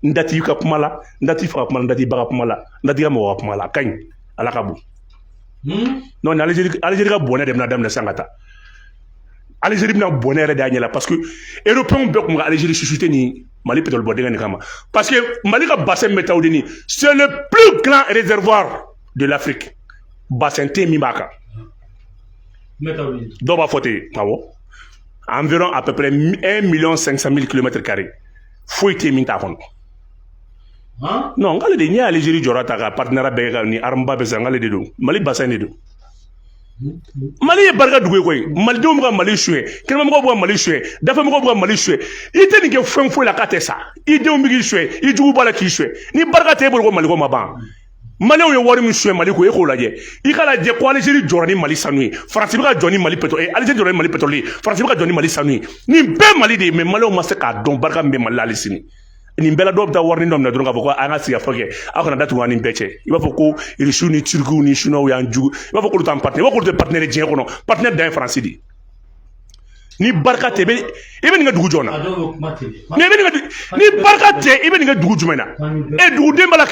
n dati ka kuma la n dati fa ka kuma la n dati ba ka kuma la n dati ka mɔgɔ ka kuma la a ka ɲi Ala ka bon non Algérie ka bɔnɛ de bɛna daminɛ sisan ka taa Algérie bɛna bɔnɛ yɛrɛ de y'a ɲɛ la parce que européens bɛɛ kun ka Algérie suscité ni Mali pétrole bɔ dingɛ nin kama parce que Mali ka bassin bɛ taa o de ni c'est le plus grand réservoir de l'Afrique bassin tɛ min b'a kan dɔw b'a fɔ ten awɔ environ à peu près 1 500 000 km². foyi tɛ min t'a kɔnɔ non nk'ale de n'i ye Algérie jɔra ta ka partenariat bɛɛ kɛ ni armeba bɛ san nk'ale de don Mali bassin de don Mali ye barika dugu ye koyi malidenw bɛ ka Mali suɲɛ kɛnɛmamɔgɔw bɛ ka Mali suɲɛ dafɛmɔgɔw bɛ ka Mali suɲɛ i tɛ nin kɛ fɛn foyi la k'a tɛ sa i denw bɛ k'i suɲɛ i jugu b'a la k'i suɲɛ ni barika tɛ e bolo ko Mali ko ma ban Maliyɛnw ye wari min suɲɛ Mali ko e k'o lajɛ i k'a lajɛ ko Algérie jɔra ni Mali sanu ye Faransi bɛ ka jɔ ni Mali pétrole Algérie jɔra ni Mali pétrole ye Faransi bɛ ka jɔ ni Mali sanu ye nin bɛɛ Mali de ye mais Maliyɛnw ma se k'a dɔn barika min bɛ Mali la hali sini nin bɛɛ la dɔw bɛ taa warning dɔ minɛ dɔrɔn k'a fɔ ko an ka sigi ka fɔ kɛ aw kana datugu ani bɛɛ cɛ i b'a fɔ ko Rusiw ni Turkiw ni Chinois y'an jugu i b'a fɔ k'olu t'an partenaire i b'a fɔ k'olu tɛ partenaire diɲɛ kɔnɔ partenaire dan ye Faransi de ni barika tɛ i bɛ nin ka dugu jɔn na ni barika tɛ i bɛ nin ka dugu jumɛn na duguden b'a la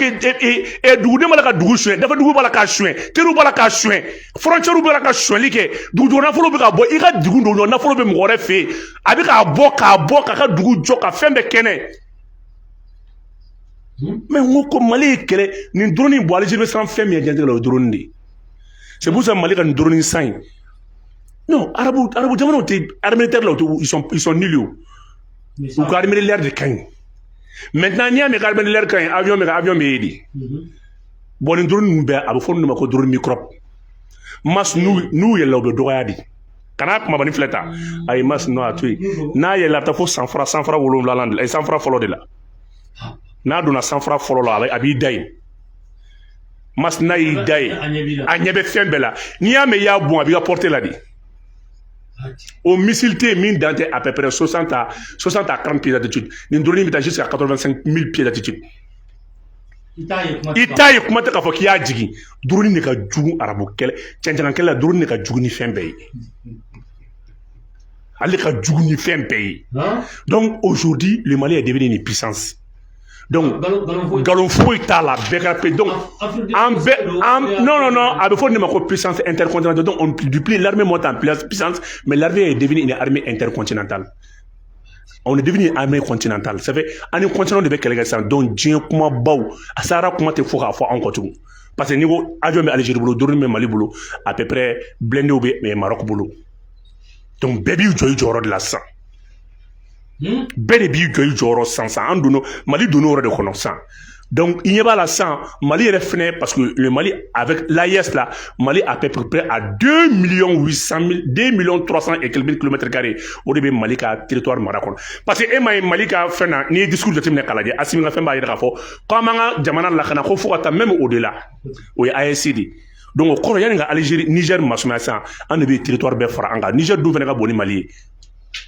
ka dugu suɲɛ dafa dugu b'a la ka suɲɛ teriw b'a la ka suɲɛ frontière b'a la ka suɲɛli kɛ dugujɔ nafolo bɛ ka bɔ i ka dugu don nafolo bɛ mɔgɔ wɛrɛ fɛ yen a bɛ k'a bɔ k'a ka dugu jɔ ka fɛn bɛɛ kɛnɛ mais n ko Mali ye kɛlɛ nin drone in bɔ Algérie bɛ siran fɛn min ye diɲɛlatigɛ la o ye drone de ye c'est pour ça Mali ka nin drone san in non arabu jamanaw tɛ armée militaire la ils sont nuls u ka armée militaire de ka ɲi maintenant n'i y'a mɛn armée militaire ka ɲi avion bɛ ye de bon nin drone ninnu bɛɛ a bɛ fɔ olu de ma ko drone microbe mas n'u yɛlɛla u bɛ dɔgɔya de kana kumabani filɛ ta ayi mas n'o a to yen n'a yɛlɛla a bɛ taa fo sanfara 7 de la sanfara fɔlɔ de la n'a donna sanfara fɔlɔ la a b'i da yen mas n'a y'i da yen a ɲɛ bɛ fɛn bɛɛ la n'i y'a mɛn i y'a bon a b'i ka portée la de au missile tɛ min dan tɛ à peu près 60 à 40 pieds d'altitude nin drone bɛ taa jusqu'à 85 000 pieds d'altitude i t'a ye kuma tɛ k'a fɔ k'i y'a jigin drone de ka jugu arabu kɛlɛ cɛncɛnkɛlɛ la drone de ka jugu ni fɛn bɛɛ ye ale ka jugu ni fɛn bɛɛ ye donc aujourd'hui le Mali est devenu une puissance donc galon foyi t'a la bɛɛ ka paix donc non a bɛ fɔ nin ma ko puissance intercontinentale donc on duplique l'armée monte en puissance mais l'armée est devenue une armée intercontinentale on est devenu une armée continentale ça fait ani continent de bɛ kɛlɛ kɛ sisan donc diɲɛ kumabaw a Sahara kuma tɛ fɔ k'a fɔ anw kɔ tugun parce que ni ko avion bɛ Algérie bolo drone bɛ Mali bolo à peu près blindés bɛ Maroc bolo donc bɛɛ b'i jɔ i jɔyɔrɔ de la sisan bɛɛ de b'i jɔ i jɔyɔrɔ sisan an donna Mali donna o yɔrɔ de kɔnɔ sisan donc i ɲɛ b'a la sisan Mali yɛrɛ fɛnɛ parce que le Mali avec l'AES là Mali à peu près à 2 300 et quelques kilomètres carrés o de bɛ Mali ka territoire mara kɔnɔ parce que e ma ye Mali ka fɛn na n'i ye discours jateminɛ k'a lajɛ Assimi ka fɛn b'a yira k'a fɔ ko an b'an ka jamana lakana ko fo ka taa même au delà o ye AES de donc o kɔrɔ yanni ka Algérie Niger masumaya sisan an de bɛ territoire bɛɛ fara an kan Niger dun fɛnɛ ka bon ni Mali ye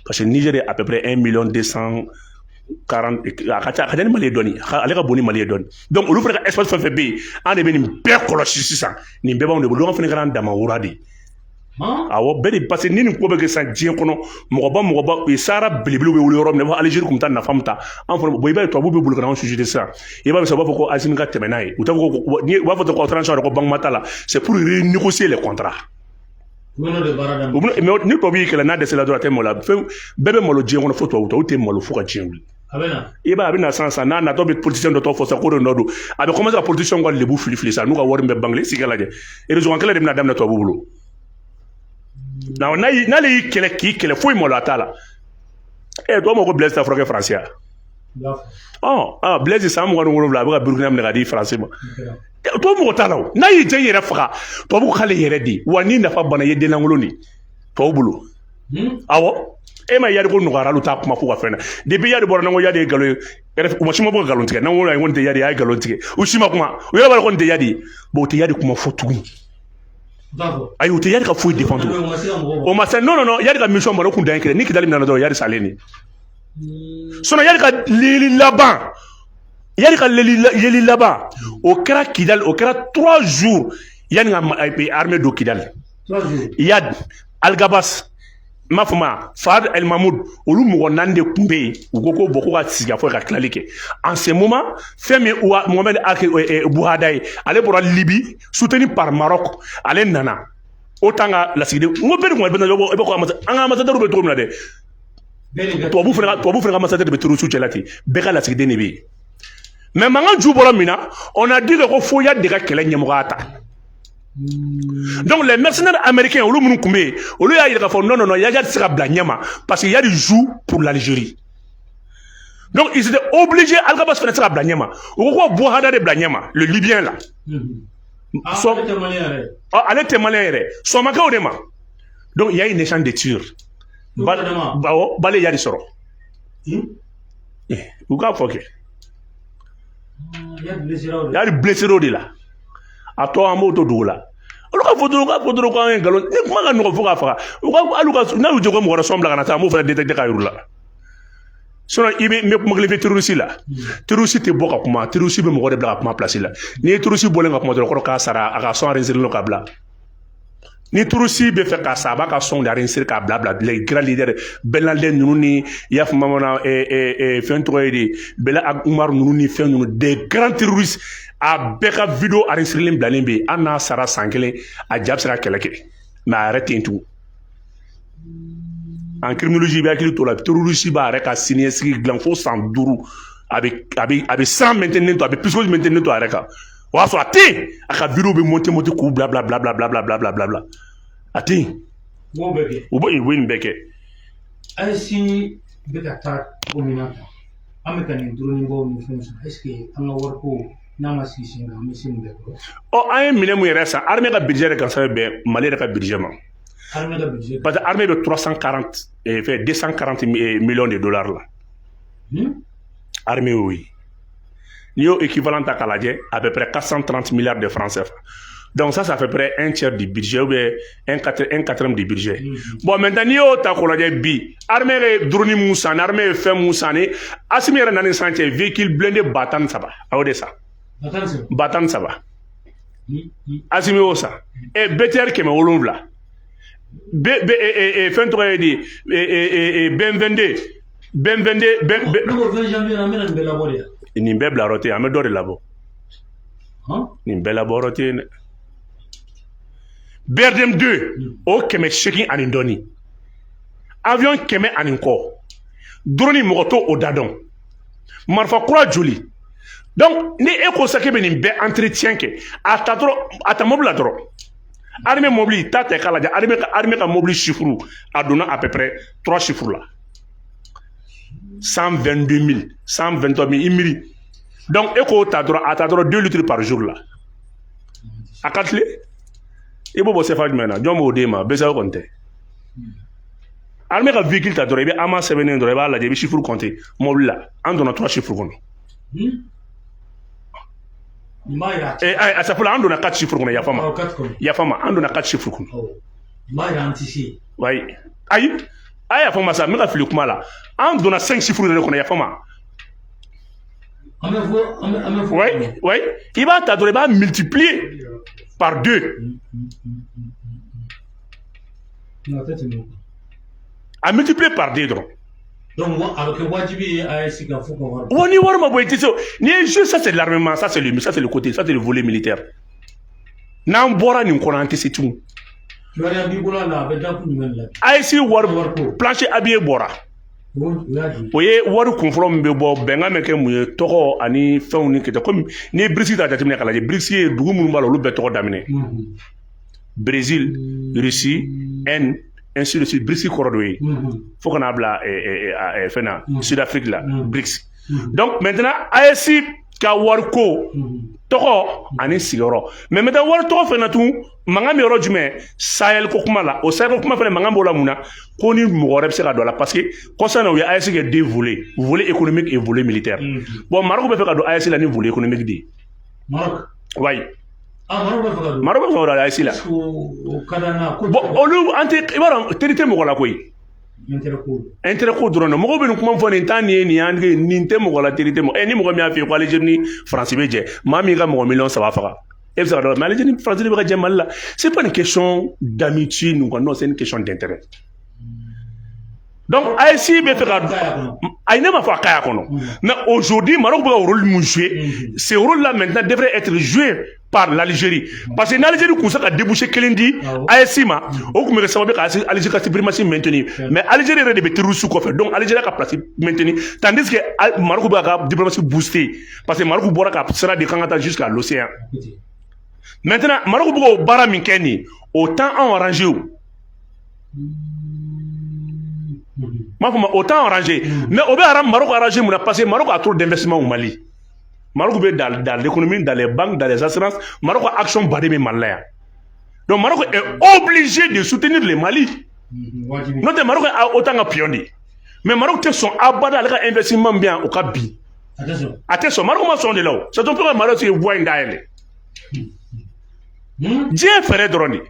parce que Niger est à peu près 1 240 a ka ca ni Mali ye dɔɔni ale ka bon ni Mali ye dɔɔni donc olu fana ka espace fɛn fɛn bɛ yen an de bɛ nin bɛɛ kɔlɔsi sisan nin bɛɛ b'anw de bolo olu fana kɛra an dama wura de ye awɔ bɛɛ de parce que ni nin ko bɛ kɛ sisan diɲɛ kɔnɔ mɔgɔba u ye Sahara belebele bɛ wuli yɔrɔ min na Algérie kun bɛ taa nafa min ta an fana bon i b'a ye tubabuw bɛ bolo ka na anw sujet sisan i b'a ye sisan u b'a fɔ ko Assimi ka tɛmɛ n'a ye u t'a fɔ ko u b'a fɔ ko transition ko Bangmata la c'est pour renégocier les contrats mais ni tubabu y'i kɛlɛ n'a dɛsɛla dɔrɔn a tɛ malo la bɛɛ bɛ malo diɲɛ kɔnɔ fo tubabu ta u tɛ malo fo ka diɲɛ wuli i b'a a bɛ na sisan n'a natɔ bɛ politicien dɔ tɔgɔ fɔ sisan ko dɔ nɔ don a bɛ commencer ka politicien ka lebu fili sisan n'u ka wari bɛ bange sigi lajɛ région kɛlɛ de bɛna daminɛ tubabu bolo n'ale y'i kɛlɛ k'i kɛlɛ foyi malo a t'a la tubabu ma ko Blaise t'a furakɛ Faransi ya Blaise san 27 a bɛ ka Burukina minɛ ka di Faransi ma tubabu mɔgɔ t'a la o n'a y'i jɛ i yɛrɛ faga tubabu k'ale yɛrɛ de wa ni nafa banna i ye denlankolon de tubabu bolo awɔ e ma Yadi ko nɔgɔyara olu t'a kuma fo ka fɛn na depuis Yadi bɔra n'an ko Yadi ye nkalon ye u ma si ma bɔ ka nkalon tigɛ n'an ko ayi ko nin tɛ Yadi a ye nkalon tigɛ u si ma kuma u yɛrɛ b'a dɔn ko nin tɛ Yadi ye bon u tɛ Yadi kuma fɔ tugun ayi u tɛ Yadi ka foyi défend tugun o ma se non Yadi ka mission bɔra o kun dan ye kelen ni Kidali minɛna dɔrɔn Yadi salen de sinon Yadi ka leli laban o kɛra Kidali o kɛra 3 jours yanni ka armée don Kidali Yad Algabas m'a fɔ ma Fahad El Mahmoud olu mɔgɔ 4 de tun bɛ yen u ko ko ka sigi ka fɔ ka tilali kɛ en ce moment fɛn min Mohamed Bouhada ye ale bɔra Libye soutenu par Maroc ale nana o temps ka lasigiden n ko bɛɛ de tun bɛ bɔ e bɛ ko an ka ambassadeur bɛ cogo min na dɛ tubabu fana ka ambassadeur de bɛ terroriste cɛla ten bɛɛ ka lasigiden de bɛ yen mais mankan ju bɔra min na on a dit que ko fo Yadi de ka kɛlɛ ɲɛmɔgɔya ta donc les mercenaires américains olu minnu tun bɛ yen olu y'a yira k'a fɔ non Yadi tɛ se ka bila ɲɛma parce que Yadi joue pour l'Algérie donc ils étaient obligés Algabas fana tɛ se ka bila ɲɛma u ko ko Bouhada de bila ɲɛma le Libyen là ale tɛ malien yɛrɛ sɔn ma kɛ o de ma donc il y a une échange de tirs bale Yadi sɔrɔ u k'a fɔ kɛ Yadi blessé o de la a tɔ an b'o to dugu la olu ka fɔ dɔrɔn ko an ye nkalon ni kuma ka nɔgɔ fo k'a faga n'a y'u jɛ ko mɔgɔ wɛrɛ sɔn bila ka na taa an b'o fana détecté k'a yir'u la sinon i bɛ n bɛ kuma kelen fɛ terroriste la terroriste tɛ bɔ ka kuma terroriste bɛ mɔgɔ de bila ka kuma place la n'i ye terroriste bɔlen ka kuma dɔrɔn kɔrɔ k'a sara a ka sɔn enregistré ka bila ni terroriste bɛ fɛ ka sa a b'a ka sɔn de enregistré k'a bila les grands leaders Bella ninnu ni i y'a fɔ mana fɛn tɔgɔ ye de Bella Umar ninnu ni fɛn ninnu des grands terroristes a bɛɛ ka vidéo enregistré bilalen bɛ yen hali n'a sara san kelen a ja bɛ se ka kɛlɛ kɛ mais a yɛrɛ tɛ yen tugun en criminologie i bɛ hakili to la terroriste b'a yɛrɛ ka siniɲɛsigi dilan fo san 5 a bɛ san maintenir to a bɛ psychologie maintenir to a yɛrɛ kan o y'a sɔrɔ a tɛ yen a ka vidéo bɛ monter k'u bila a tɛ yen u bɛ nin bɛɛ kɛ AES bɛ ka taa cogo min na tan an bɛ ka nin droninbaw ni fɛnw san est ce que an ka wariko n'a ma sigi sen kan an bɛ se nin bɛɛ kɔrɔ an ye minɛn mun yɛrɛ san armée ka budget yɛrɛ kan sababu bɛn Mali yɛrɛ ka budget ma parce que armée bɛ 240 millions de dollars la armée oui n'i y'o équivalent ta k'a lajɛ à peu près 430 milliards de francs CFA donc ça fait à peu près un tiers du budget ou bien un quatrième du budget bon maintenant n'i y'o ta k'o lajɛ bi armée ye drone mun san armée ye fɛn mun san ni Assimi yɛrɛ nana ni san cɛ véhicule blindé ba 13 a y'o de san ba 13 Assimi y'o san BTR 700 fɛn tɔgɔ ye di Ben22 nin bɛɛ bilayɔrɔ tɛ yen an bɛ dɔ de labɔ nin bɛɛ labɔyɔrɔ tɛ yen dɛ BRDM 2 o 800 ani dɔɔni avion 100 ani kɔ drone mɔgɔ t'o o da dɔn marifa kura joli donc ni e ko sake bɛ nin bɛɛ entretien kɛ a ta mobili la dɔrɔn armée mobili ta tɛ k'a lajɛ armée ka mobili chiffre a donna à peu près 3 chiffres la 122 000 123 000 i miiri donc e k'o ta dɔrɔn a ta dɔrɔn 2 litres par jour la a ka tile i b'o bɔ CFA jumɛn na jɔn b'o d'e ma BCEAO kɔni tɛ armée ka véhicule ta dɔrɔn i bɛ AMA sɛbɛnnen dɔrɔn i b'a lajɛ i bɛ chiffre compter mobili la an donna 3 chiffres kɔnɔ a safu la an donna 4 chiffres kɔnɔ yafa ma an donna 4 chiffres kɔnɔ wayi ayi a yafa ma sa n bɛ ka fili kuma la an donna 5 chiffres de kɔnɔ yafa ma oui i b'a ta dɔrɔn i b'a multiplier par 2 a multiplier par 2 dɔrɔn donc a bɛ kɛ wajibi ye AES ka fo ka wari bon ni wari ma bɔ i tɛ se ni ye juste ça c'est l'armement ça c'est le côté ça c'est le volet militaire n'an bɔra nin kɔnɔ an tɛ se tugun AES wari plancher habillé bɔra o ye wari kunfɔlɔ min bɛ bɔ bɛnkan bɛ kɛ mun ye tɔgɔ ani fɛnw ni kɛtɛ comme ni ye BRICS ta jateminɛ k'a lajɛ BRICS ye dugu minnu b'a la olu bɛɛ tɔgɔ daminɛ Brésil Russie Inde ainsi de suite BRICS kɔrɔ dɔ ye fo ka n'a bila fɛn na Sud-Afrique la BRICS donc maintenant AES ka wariko tɔgɔ ani sigiyɔrɔ mais maintenant wari tɔgɔ fɛnɛ tun mankan bɛ yɔrɔ jumɛn Sahel ko kuma la o Sahel ko kuma fɛnɛ mankan b'o la mun na ko ni mɔgɔ wɛrɛ bɛ se ka don a la parce que kɔsan na u ye AES kɛ 2 volets volet économique et volet militaire bon Maroc bɛ fɛ ka don AES la ni volet économique de ye wayi Maroc bɛ fɛ ka don AES la bon olu an tɛ i b'a dɔn teri tɛ mɔgɔ la koyi intérêt ko dɔrɔn mɔgɔw bɛ nin kuma fɔ nin taa nin ye nin y'an nin tɛ mɔgɔ la teri tɛ mɔgɔ ni mɔgɔ min y'a f'i ye ko Algérie ni France bɛ jɛ maa min ka mɔgɔ miliyɔn 3 faga e bɛ se ka dɔn mais Algérie ni France de bɛ ka jɛ Mali la c'est pas une question d'amitié non c'est une question d'intérêt donc AES bɛ fɛ ka ayi ne ma fɔ a ka y'a kɔnɔ mais aujourd'hui Maroc bɛ ka rôle mun jouer ce rôle là maintenant devrait être joué par l'Algérie parce que n'Algérie kun se ka déboucher kelen di AES ma o kun bɛ kɛ sababu ka Algérie ka suprématie maintenir mais Algérie yɛrɛ de bɛ terroriste kɔfɛ donc Algérie ka place maintenir tandis que Maroc bɛ ka diplomatie booster parce que Maroc bɔra ka sira de kan ka taa jusqu'à l'océan maintenant Maroc bɛ k'o baara min kɛ nin o temps anw arrangé o m'a fɔ ma o temps arrangé mais o bɛ Maroc arrangé mun na parce que Maroc a trop d'investissement au Mali Maroc bɛ dans l'économie, dans les banques, dans les assurances. Maroc a action badé mais malin. Donc Maroc est obligé de soutenir le Mali. Notre Maroc a autant de pionniers. Mais Maroc son abada avec un investissement bien au Kabi. Attention, Maroc m'a son de là. C'est un peu que Maroc c'est voix d'aile. Dieu ferait drôle.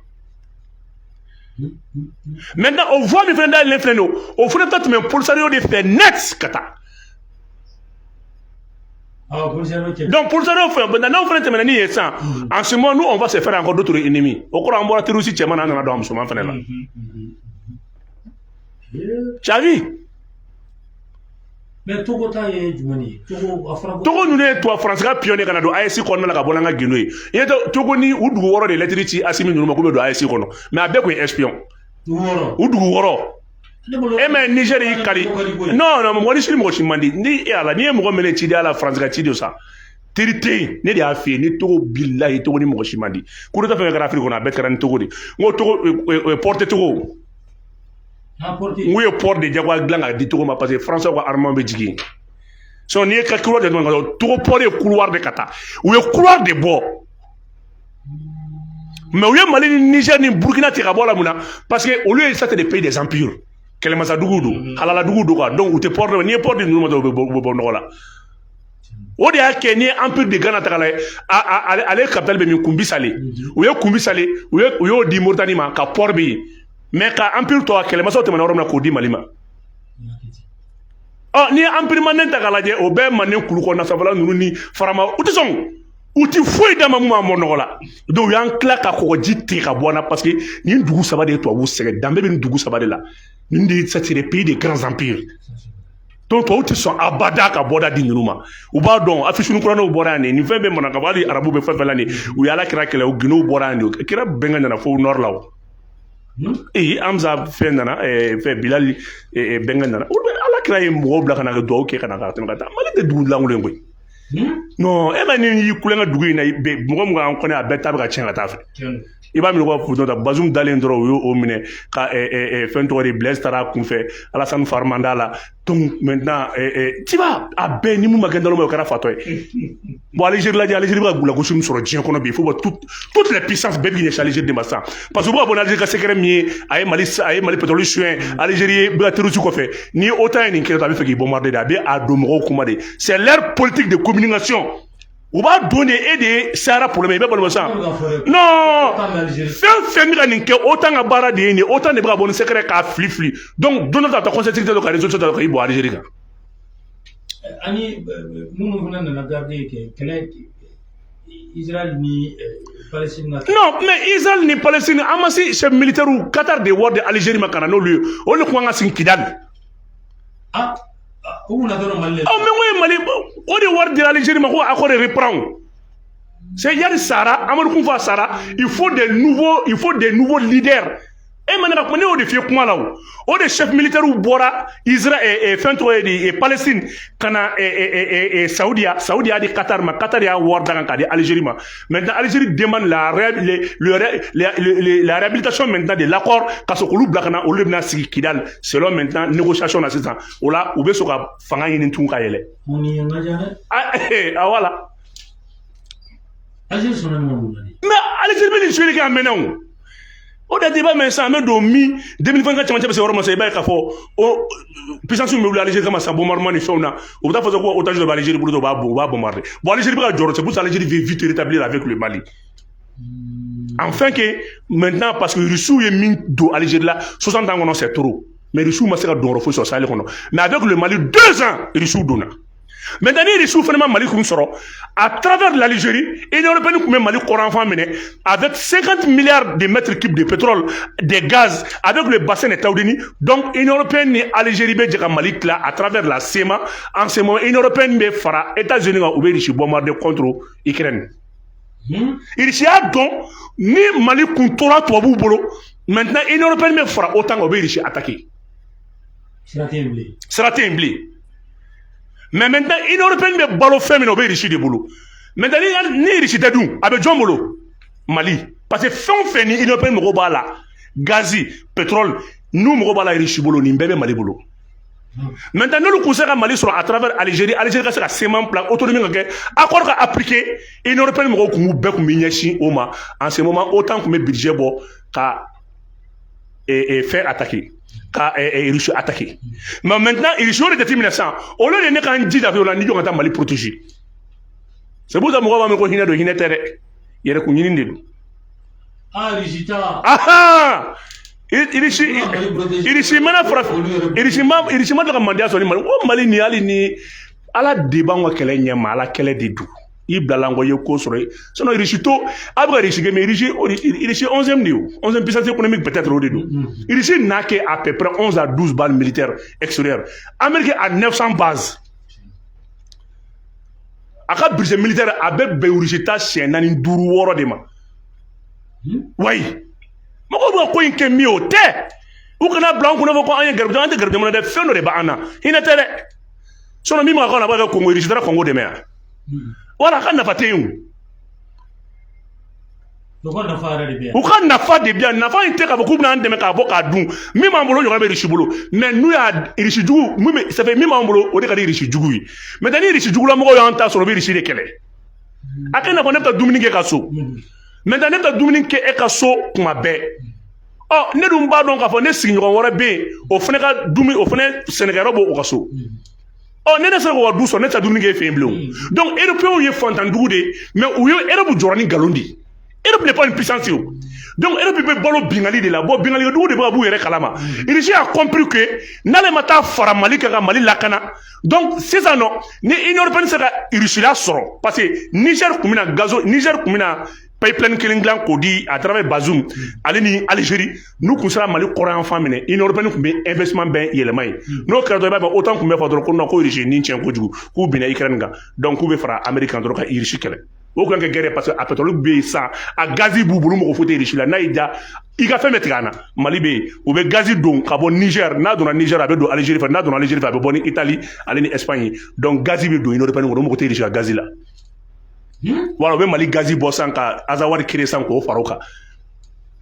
Maintenant, on voit mes frères dans l'infernal. On ferait peut-être même pour ça de faire net kata. Donc pour ça, maintenant, on fait un ça. En ce moment, nous, on va se faire encore d'autres ennemis. Au cours, on va tirer aussi Tchéman dans la musulman. Tu as vu? Mais Togo ta ye jumani Togo nous ne toi France ka pionnier kana do ASC kono la ka bolanga ginoy yeto Togo ni udugu woro de lettre ci asimi nous ko do ASC kono mais abe ko espion udugu woro e mais Nigeria kali non mo ni sili mo chimandi ni ala ni mo mele ci ala France ka ci do ça terité ne dia fi ni Togo billahi Togo ni mo chimandi ko do ta fe ka Afrique on a bet kan Togo di ngo Togo porte Togo oui port de Diagwa Glanga dit Togo ma parce que François ko armement be jigi so ni ka couloir de Togo port de couloir de kata ou couloir de bo mais oui Mali Niger ni Burkina ti ka bola muna parce que au lieu ça c'est des pays des empires kelema sa dugudu halala dugudu quoi donc ou te port ni port de nous bo nola o de yake ni empire de Ghana takala ale capital be mi kumbi sale ou kumbi sale ou di Mauritanie ma ka port bi mais ka empire to akele maso te manoro na ko di malima ni empire manen ta kala je o be manen kulu ko na savala nunu ni farama utison uti foi dama mu mo nogola do yan kla ka ko jiti ka bona parce que ni dugu saba de to wu sege dambe be dugu saba de la ni ndi c'est des pays des grands empires donc to uti son abada ka boda di numa u ba don afishu nukura no bora ni fembe mona ka bali arabu be fefela ni u yala kira kele u gino bora ni kira benga na fo nord lawo Amza fait nana fait Bilal benga nana ala kira ye mo bla kana do ke kana ka tan ka mali de du la ngule ngoy non e ba ni kulenga dugu na mo mo an kone abeta ba chenga ta fa iba mi ko fudo da bazum dalen dro yo o mine ka fentori Blaise Tara kun fait Alassane Farmandala donc maintenant tu vas a ben ni mu magenda lo mo kara fato bon Algérie la Algérie ba gula ko sum soro dien kono bi faut toutes les puissances bebi ne Algérie de massa parce que bon Algérie ka secret mi ay Mali pétrole chien Algérie ba terusu ko fait ni autant ni kero ta bi fait ki bombarder da bi a domro kuma de c'est leur politique de communication on va donner aider Sarah pour le même bon ça non fait ni autant à bara de ni autant de bras bon secret ka flifli donc donne ta conséquence de réseau social ko ibo Algérie ani nous venons de garder que Israël ni Palestine non mais Israël ni Palestine amasi chef militaire ou Qatar de war de Algérie makana no lieu on le kwanga sin Kidal mais oui Mali o de war de l'Algérie ma ko akore reprend c'est yari Sara Amadou Koufa Sara il faut des nouveaux leaders et maintenant ko ne o de fi kuma la o de chef militaire ou bora Israël et fento et Palestine kana Saudi di Qatar ma Qatar ya war dans ka di Algérie ma maintenant Algérie demande la réhabilitation maintenant de l'accord parce que lu blakana o le bna sigi Kidal selon maintenant négociation na ça o la ou be so ka fanga yin tun ka yele voilà Algérie sonne mais Algérie be ni ka menon o da débat mais ça me do mi 2024 chama chama se woro ma se bay ka fo o puissance me Algérie kama sa bombardement ni fauna o da fazo ko otage de Algérie pour do ba bombarder bon Algérie ba joro c'est pour ça Algérie veut vite rétablir avec le Mali enfin que maintenant parce que Russie est min do Algérie là 60 ans on c'est trop mais Russie ma se ka don refo sur ça mais avec le Mali 2 ans Russie donna maintenant les sous finalement Mali comme soro à travers l'Algérie et l'Européenne comme Mali coran mené avec 50 milliards de mètres cubes de pétrole de gaz avec le bassin de Taoudini donc une européenne et Algérie be jaka Mali là à travers la CEMA en ce moment une européenne be fara États-Unis va ouvrir chez bombarder contre Ukraine il y a donc ni Mali kuntora to bu bolo maintenant une européenne be fara autant ouvrir chez attaquer sera temblé mais maintenant une européenne be balo féminin ouvrir chez de bolo maintenant ni richi dadou avec John Molo Mali parce que fin ni une européenne mo bala gazi pétrole nous mo bala richi bolo ni mbebe Mali bolo maintenant nous le conseil à Mali sur à travers Algérie ka sera seulement plan autonomie ngake accord ka appliquer une européenne mo ko mu be ko minyachi oma en ce moment autant que mes budget bo ka et faire attaquer ka Russie attaquer mais maintenant Russie de depuis 1900 au lieu de ne kan dit avec la Nigeria Mali protéger c'est pour ça que moi ko hina do hina tere yere ko nyini ndedu Rigita il mana fra il ma de mandia so ni Mali ni ali ni ala de b'an ka kɛlɛ ɲɛma ala kɛlɛ de do i bilala n kɔ i ye ko sɔrɔ sinon Russie to a bɛ ka Russie kɛ mais Russie 11e de ye o 11e puissance économique peut-être o de do Russie n'a kɛ à peu près 11 à 12 bases militaires extérieures Amérique a 900 bases a ka budget militaire a bɛ bɛn Russie ta siɲɛ 4 5 6 de ma wayi mɔgɔw bɛ ka ko in kɛ min ye o tɛ u kana bila an kunna fɔ ko an ye garibu an tɛ garibu jamana dɛ fɛn dɔ de b'an na hinɛ tɛ dɛ sinon min ma kan na b'a kɛ Congo Russie taara Congo dɛmɛ yan wala ka nafa tɛ yen o u ka nafa de bɛ yan nafa in tɛ k'a fɔ k'u bɛna an dɛmɛ k'a bɔ k'a dun min b'an bolo ɲɔgɔn bɛ Russie bolo mais n'u y'a Russie jugu ça fait min b'an bolo o de ka di Russie jugu ye mais ni Russie jugula mɔgɔw y'an ta sɔrɔ u bɛ Russie de kɛlɛ a kɛ i n'a fɔ ne bɛ taa dumuni kɛ ka so maintenant ne bɛ taa dumuni kɛ e ka so kuma bɛɛ ne dun b'a dɔn k'a fɔ ne sigiɲɔgɔn wɛrɛ bɛ yen o fana ka dumuni o fana sɛnɛkɛyɔrɔ b'o ka so ne ne sera k'o ka du sɔrɔ ne tɛ dumuni kɛ e fɛ yen bilen donc européens ye fantandugu de ye mais u ye Europe jɔra ni nkalon de ye Europe n'est pas une puissance o donc Europe bɛ balo bingali de la bon bingalikɛdugu de bɛ ka b'u yɛrɛ kalama Russie a compris que n'ale ma taa fara Mali kan ka Mali lakana donc sisan nɔ ni Union européenne sera ka Russie la sɔrɔ parce que Niger kun bɛna gazo Niger kun bɛna pipeline kelen dilan k'o di à travers Bazoum ale ni Algérie n'u kun sera Mali kɔrɔyanfan minɛ Union européenne kun bɛ investissement bɛɛ yɛlɛma ye n'o kɛra dɔrɔn i b'a fɔ autant kun bɛ fɔ dɔrɔn ko non ko Russie ni tiɲɛ kojugu k'u binna Ukraine kan donc k'u bɛ fara Amérique kan dɔrɔn ka Russie kɛlɛ o kan kɛ guerre parce que a pétrole bɛ yen san a gazi b'u bolo mɔgɔ foyi tɛ Russie la n'a y'i ja i ka fɛn bɛɛ tigɛ an na Mali bɛ yen u bɛ gazi don ka bɔ Niger n'a donna Niger a bɛ don Algérie fɛ n'a donna Algérie fɛ a bɛ bɔ ni Italie ale ni Espagne donc gazi bɛ don Union européenne kɔnɔ o mɔgɔ tɛ Russie ka gazi la. Voilà, o bɛ Mali gazi bɔ san ka azawadi créer san k'o fara o kan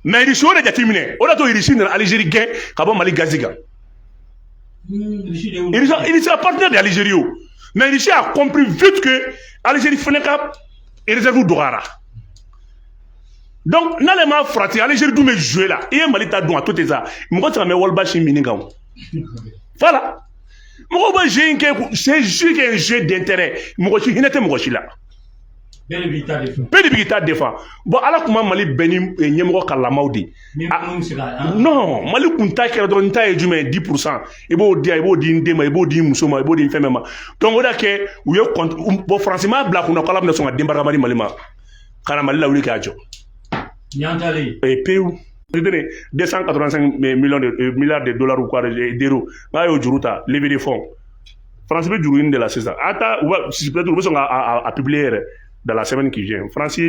mais Russie o de jateminɛ o de to Russie nana Algérie gɛn ka bɔ Mali gazi kan Russie a partenaire de Algérie o mais Russie a compris vite que Algérie fana ka réserve dɔgɔyara donc n'ale ma farati Algérie dun bɛ jouer la i ye Mali ta dun a to ten sa mɔgɔ tɛ se ka mɛn waliba si mini kan voilà mɔgɔw bɛ jeu in kɛ c'est juste un jeu d'intérêt mɔgɔ si hinɛ tɛ mɔgɔ si la. Bɛɛ de b'i ta défend bon ala kun ma Mali bɛn ni ɲɛmɔgɔ kalamaw de non Mali kun ta kɛra dɔrɔn n ta ye jumɛn 10% i b'o di yan i b'o di n den ma i b'o di n muso ma i b'o di n fɛn bɛɛ ma donc o de kɛ u ye bon Faransi m'a bila kunna k'ala bɛna sɔn ka denbarabali Mali ma ka na Mali lawuli k'a jɔ pewu 285 milliards de dollars ou quoi d'euros n'a y'o juru ta levée de fonds Faransi bɛ juru ɲini de la sisan a ta peut-être u bɛ sɔn ka publier yɛrɛ dans la semaine qui vient France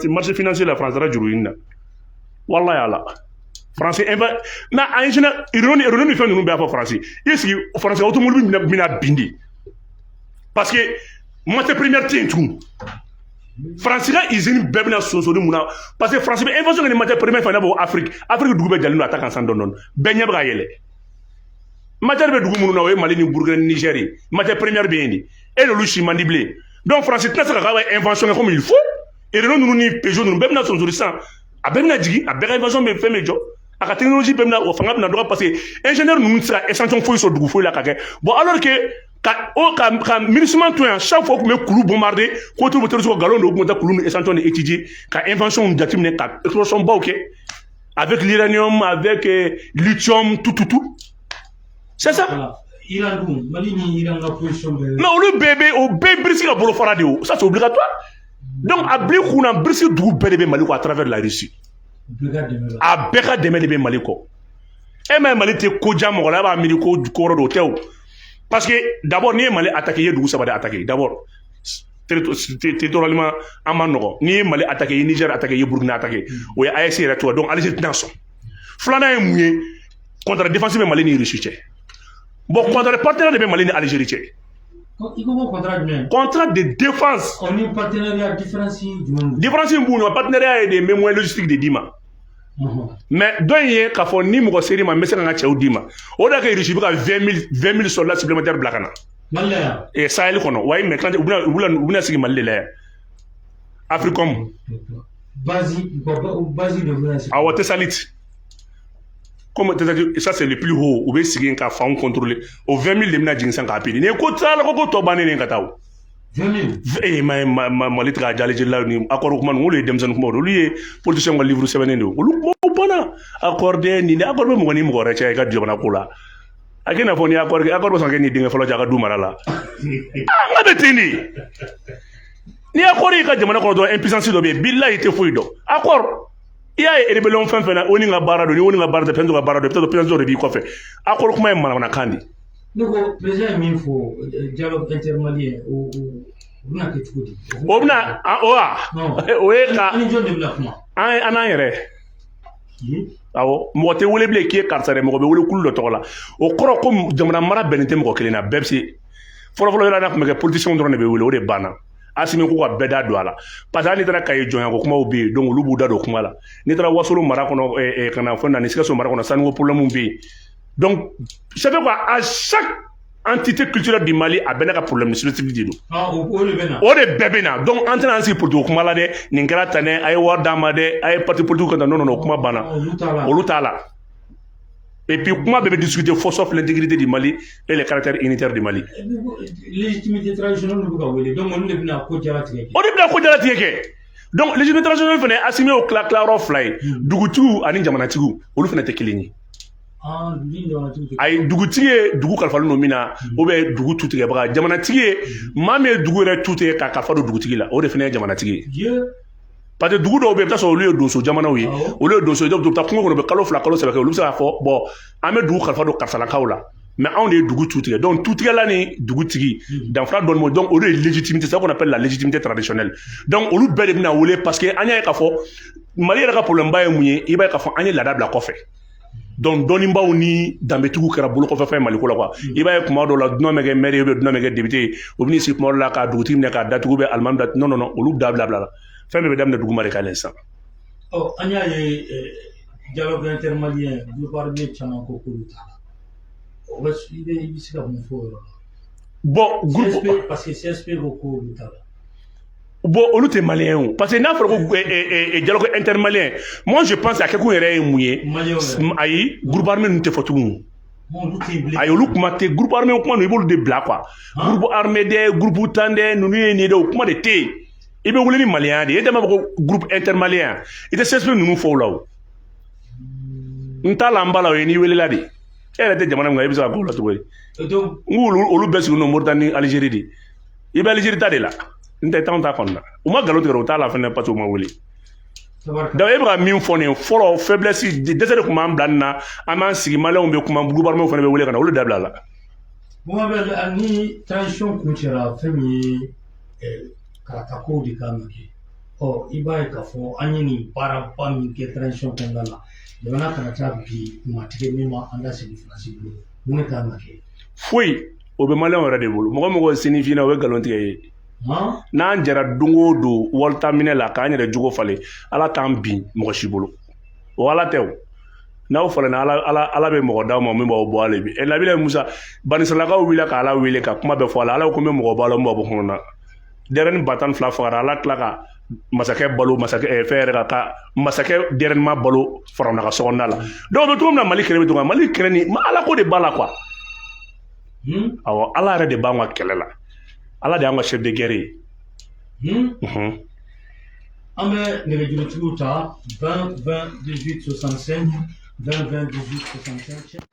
marché financier la France dara juru ɲini na wallahi ala France na en général ironi ni fɛn ninnu bɛɛ fɔ France i sigi France automobile bɛna bin de parce que matière première tɛ yen tugun France ka usine bɛɛ bɛna sonsori mun na parce que France bɛ invention kɛ ni matière première fɛn na bɔ Afrique dugu bɛɛ jalen don a ta kan san dɔɔni bɛɛ ɲɛ bɛ ka yɛlɛ matière bɛ dugu minnu na o ye Mali ni Burkina ni Niger ye matière première bɛ yen de e n'olu si man di bilen donc France tɛna se ka k'a invention kɛ comme il faut et Renault ninnu ni Peugeot ninnu bɛɛ bɛna sonsori san a bɛɛ bɛna jigin a bɛɛ ka invention bɛ fɛn bɛ jɔ a ka technologie bɛɛ bɛna o fanga bɛna dɔgɔ parce que ingénieur ninnu tɛ se ka extension foyi sɔrɔ dugu foyi la ka kɛ bon alors que ka MINUSMA to yan chaque fois kun bɛ kulu bombarder ko to bɛ teriso galon de o kun bɛ taa kulu ni extension ni étudier ka invention jateminɛ ka exploration baw kɛ avec l'uranium avec lithium tout c'est ça. Iran dun Mali ni Iran ka position bɛ mais olu bɛɛ bɛ o bɛɛ Birisi ka bolo fara de o ça c'est obligatoire donc a bila kunna Birisi dugu bɛɛ de bɛ Mali kɔ à travers la Russie a bɛɛ ka dɛmɛ de bɛ Mali kɔ e ma ye Mali tɛ ko ja mɔgɔ la e b'a miiri ko kɔrɔ do tɛ o parce que d'abord n'i ye Mali attaquer i ye dugu saba de attaquer d'abord territorialement an ma nɔgɔ n'i ye Mali attaquer i ye Niger attaquer i ye Burkina attaquer o ye AES yɛrɛ to donc Algérie tɛna sɔn filanan ye mun ye contre défense bɛ Mali ni Russie cɛ. Bon, contrat partenaire de Mali et Algérie. Contrat de défense. On est partenariat différencié. Différencié, un partenariat et des mémoires logistiques de Dima. Mais donc, il y a un ni mon série, mais c'est un tchao Dima. On a réussi à 20 000 soldats supplémentaires blacana. Et ça, il connaît. Oui, mais quand vous voulez seguir Mali là. Africom. Basi de ah, ouais, salit. Comme ça c'est le plus haut, ou bien si un femme contrôlé, au 20 000 de mina jinsan kapidi. Ni ko ça la ko to bané ni kataw. 20 000. Eh ma litra jale jela ni accord ko man wolo dem san ko mo lui politicien ko livre 7 ndo. Lu mo bana accordé ni accord mo ngani mo recha ga jobana ko la. a kɛ n'a fɔ ni accord bɛ sɔn kɛ ni denkɛ fɔlɔ cɛ a ka du mara la an ka bɛ ten de ni accord y'i ka jamana kɔnɔ dɔrɔn impuissance dɔ bɛ yen billahi i tɛ foyi dɔn accord i y'a ye rébellion fɛn fɛn na o ni ka baara don ni o ni ka baara tɛ fɛn dɔ ka baara don peut-être président de b'i kɔfɛ accord kuma ye manamanakan de ne ko président ye min fɔ dialogue intermalien o bɛna kɛ cogo di o bɛna o ye ka an ni jɔn de bɛna kuma an n'an yɛrɛ awɔ mɔgɔ tɛ wele bilen k'i ye karisa dɛ mɔgɔ bɛ wele kulu dɔ tɔgɔ la o kɔrɔ ko jamana mara bɛnnen tɛ mɔgɔ kelen na bɛɛ bɛ se fɔlɔfɔlɔ yɛrɛ n'a tun bɛ kɛ politiciens dɔrɔn de bɛ wele o de banna Assimi ko ka bɛɛ da don a la parce que hali n'i taara Kayi jɔnya ko kumaw bɛ yen donc olu b'u da don kuma la n'i taara Wasolo mara kɔnɔ ka na fɔ Nani Sikaso mara kɔnɔ sanuko problème bɛ yen donc ça fait quoi à chaque entité culturelle du Mali a bɛɛ n'a ka problème spécifique de don o de bɛɛ bɛ na donc an tɛna an sigi politique kuma la dɛ nin kɛra tan dɛ a ye wari d'an ma dɛ a ye parti politique ka tan non non kuma banna olu t'a la et puis kuma bɛɛ bɛ discuter fo sauf l'intégrité du Mali et les caractères unitaires du Mali légitimité traditionnelle bɛ ka wele donc olu de bɛna ko jaratigɛ kɛ o de bɛna ko jaratigɛ kɛ donc légitimité traditionnelle fana Assimi y'o tila yɔrɔ fila ye dugutigiw ani jamanatigiw olu fana tɛ kelen ye ayi dugutigi ye dugu kalifalen don min na ou bien dugu tu tigɛbaga jamanatigi ye maa min ye dugu yɛrɛ tu tigɛ ka kalifa don dugutigi la o de fana ye jamanatigi ye parce que dugu dɔw bɛ yen i bɛ taa sɔrɔ olu ye donso jamanaw ye olu ye donso ye dɔw bɛ taa kungo kɔnɔ u bɛ kalo fila kalo saba kɛ olu bɛ se k'a fɔ bon an bɛ dugu kalifa don karisalakaw la mais anw de ye dugu tu tigɛ donc tutigɛla ni dugutigi danfara dɔɔni bɛ donc olu ye légitimité ça qu'on appelle la légitimité traditionnelle donc olu bɛɛ de bɛna wele parce que an y'a ye k'a fɔ Mali yɛrɛ ka problème ba ye mun ye i b'a ye k'a fɔ an ye laada bila kɔfɛ donc dɔnnibaw ni danbetigiw kɛra bolo kɔfɛ fɛn Mali ko la quoi i b'a ye kuma dɔw la dunan bɛ kɛ maire ye ou bien dunan bɛ kɛ député ye o bɛ n'i sigi kuma dɔw la ka dugutigi minɛ k'a datugu bɛ alimami da non non non olu dabila la fɛn bɛɛ bɛ daminɛ duguma de ka yɛlɛn sisan an y'a ye dialogue intermalien gouvernement caman ko k'olu t'a la o bɛ i bɛ se ka mun fɔ o yɔrɔ la bon groupe parce que CSP ko k'olu t'a la bon olu tɛ maliyɛn o parce que n'a fɔra ko dialogue intermalien moi je pense a kɛkun yɛrɛ ye mun ye ayi groupe armé ninnu tɛ fɔ tugun ayi olu kuma tɛ groupe armé kuma ninnu i b'olu de bila quoi groupe armé dɛ groupe tan dɛ ninnu ye nin dɛ o kuma de tɛ yen i bɛ wele ni maliyɛnya de ye e dama ko groupe intermalien i tɛ CSP ninnu fɔ o la o n t'a la n b'a la o ye n'i welela de e yɛrɛ tɛ jamana min kan i bɛ se ka k'o la cogo di n ko olu bɛɛ sigilen don Mauritanie ni Algérie de i bɛ Algérie ta de la n tɛ t'anw ta kɔnɔna u ma nkalon tigɛ u t'a la fɛnɛ parce que u ma wele donc e bɛ ka min fɔ nin fɔlɔ faiblesse dɛsɛ de tun b'an bila nin na an b'an sigi maliyɛnw bɛ kuma gouvernement fana bɛ wele ka na olu dabila la. Mohamed ni transition kun cɛra fɛn min ye karatakow de kan ka kɛ i b'a ye k'a fɔ an ye nin baaraba min kɛ transition kɔnɔna la jamana kana taa bi matigɛ min ma an da sigi Faransi bolo mun de kan ka kɛ foyi o bɛ maliyɛnw yɛrɛ de bolo mɔgɔ mɔgɔ senifin na o ye nkalon tigɛ ye n'an jɛra don o don walitaminɛ la k'an yɛrɛ jogo falen ala t'an bin mɔgɔ si bolo o ala tɛ o n'aw falenna ala bɛ mɔgɔ d'aw ma min b'aw bɔ ale bi Nabila Musa banisalakaw wulila ka ala wele ka kuma bɛɛ fɔ ala ko n bɛ mɔgɔ b'a la n b'a bɔ kɔnɔ na dɛrɛni ba tan ni fila fagara ala tila ka masakɛ balo fɛn yɛrɛ ka masakɛ dɛrɛnima balo faraw ka sokɔnɔna la donc o bɛ cogo min na Mali kɛlɛ bɛ cogo Mali kɛlɛ ni ala ko de b'a la quoi awɔ ala yɛrɛ de b'an ka kɛlɛ la ala de y'an ka chef de guerre ye an bɛ nɛgɛjurutigiw ta 20 20 18 65 20 20 18 65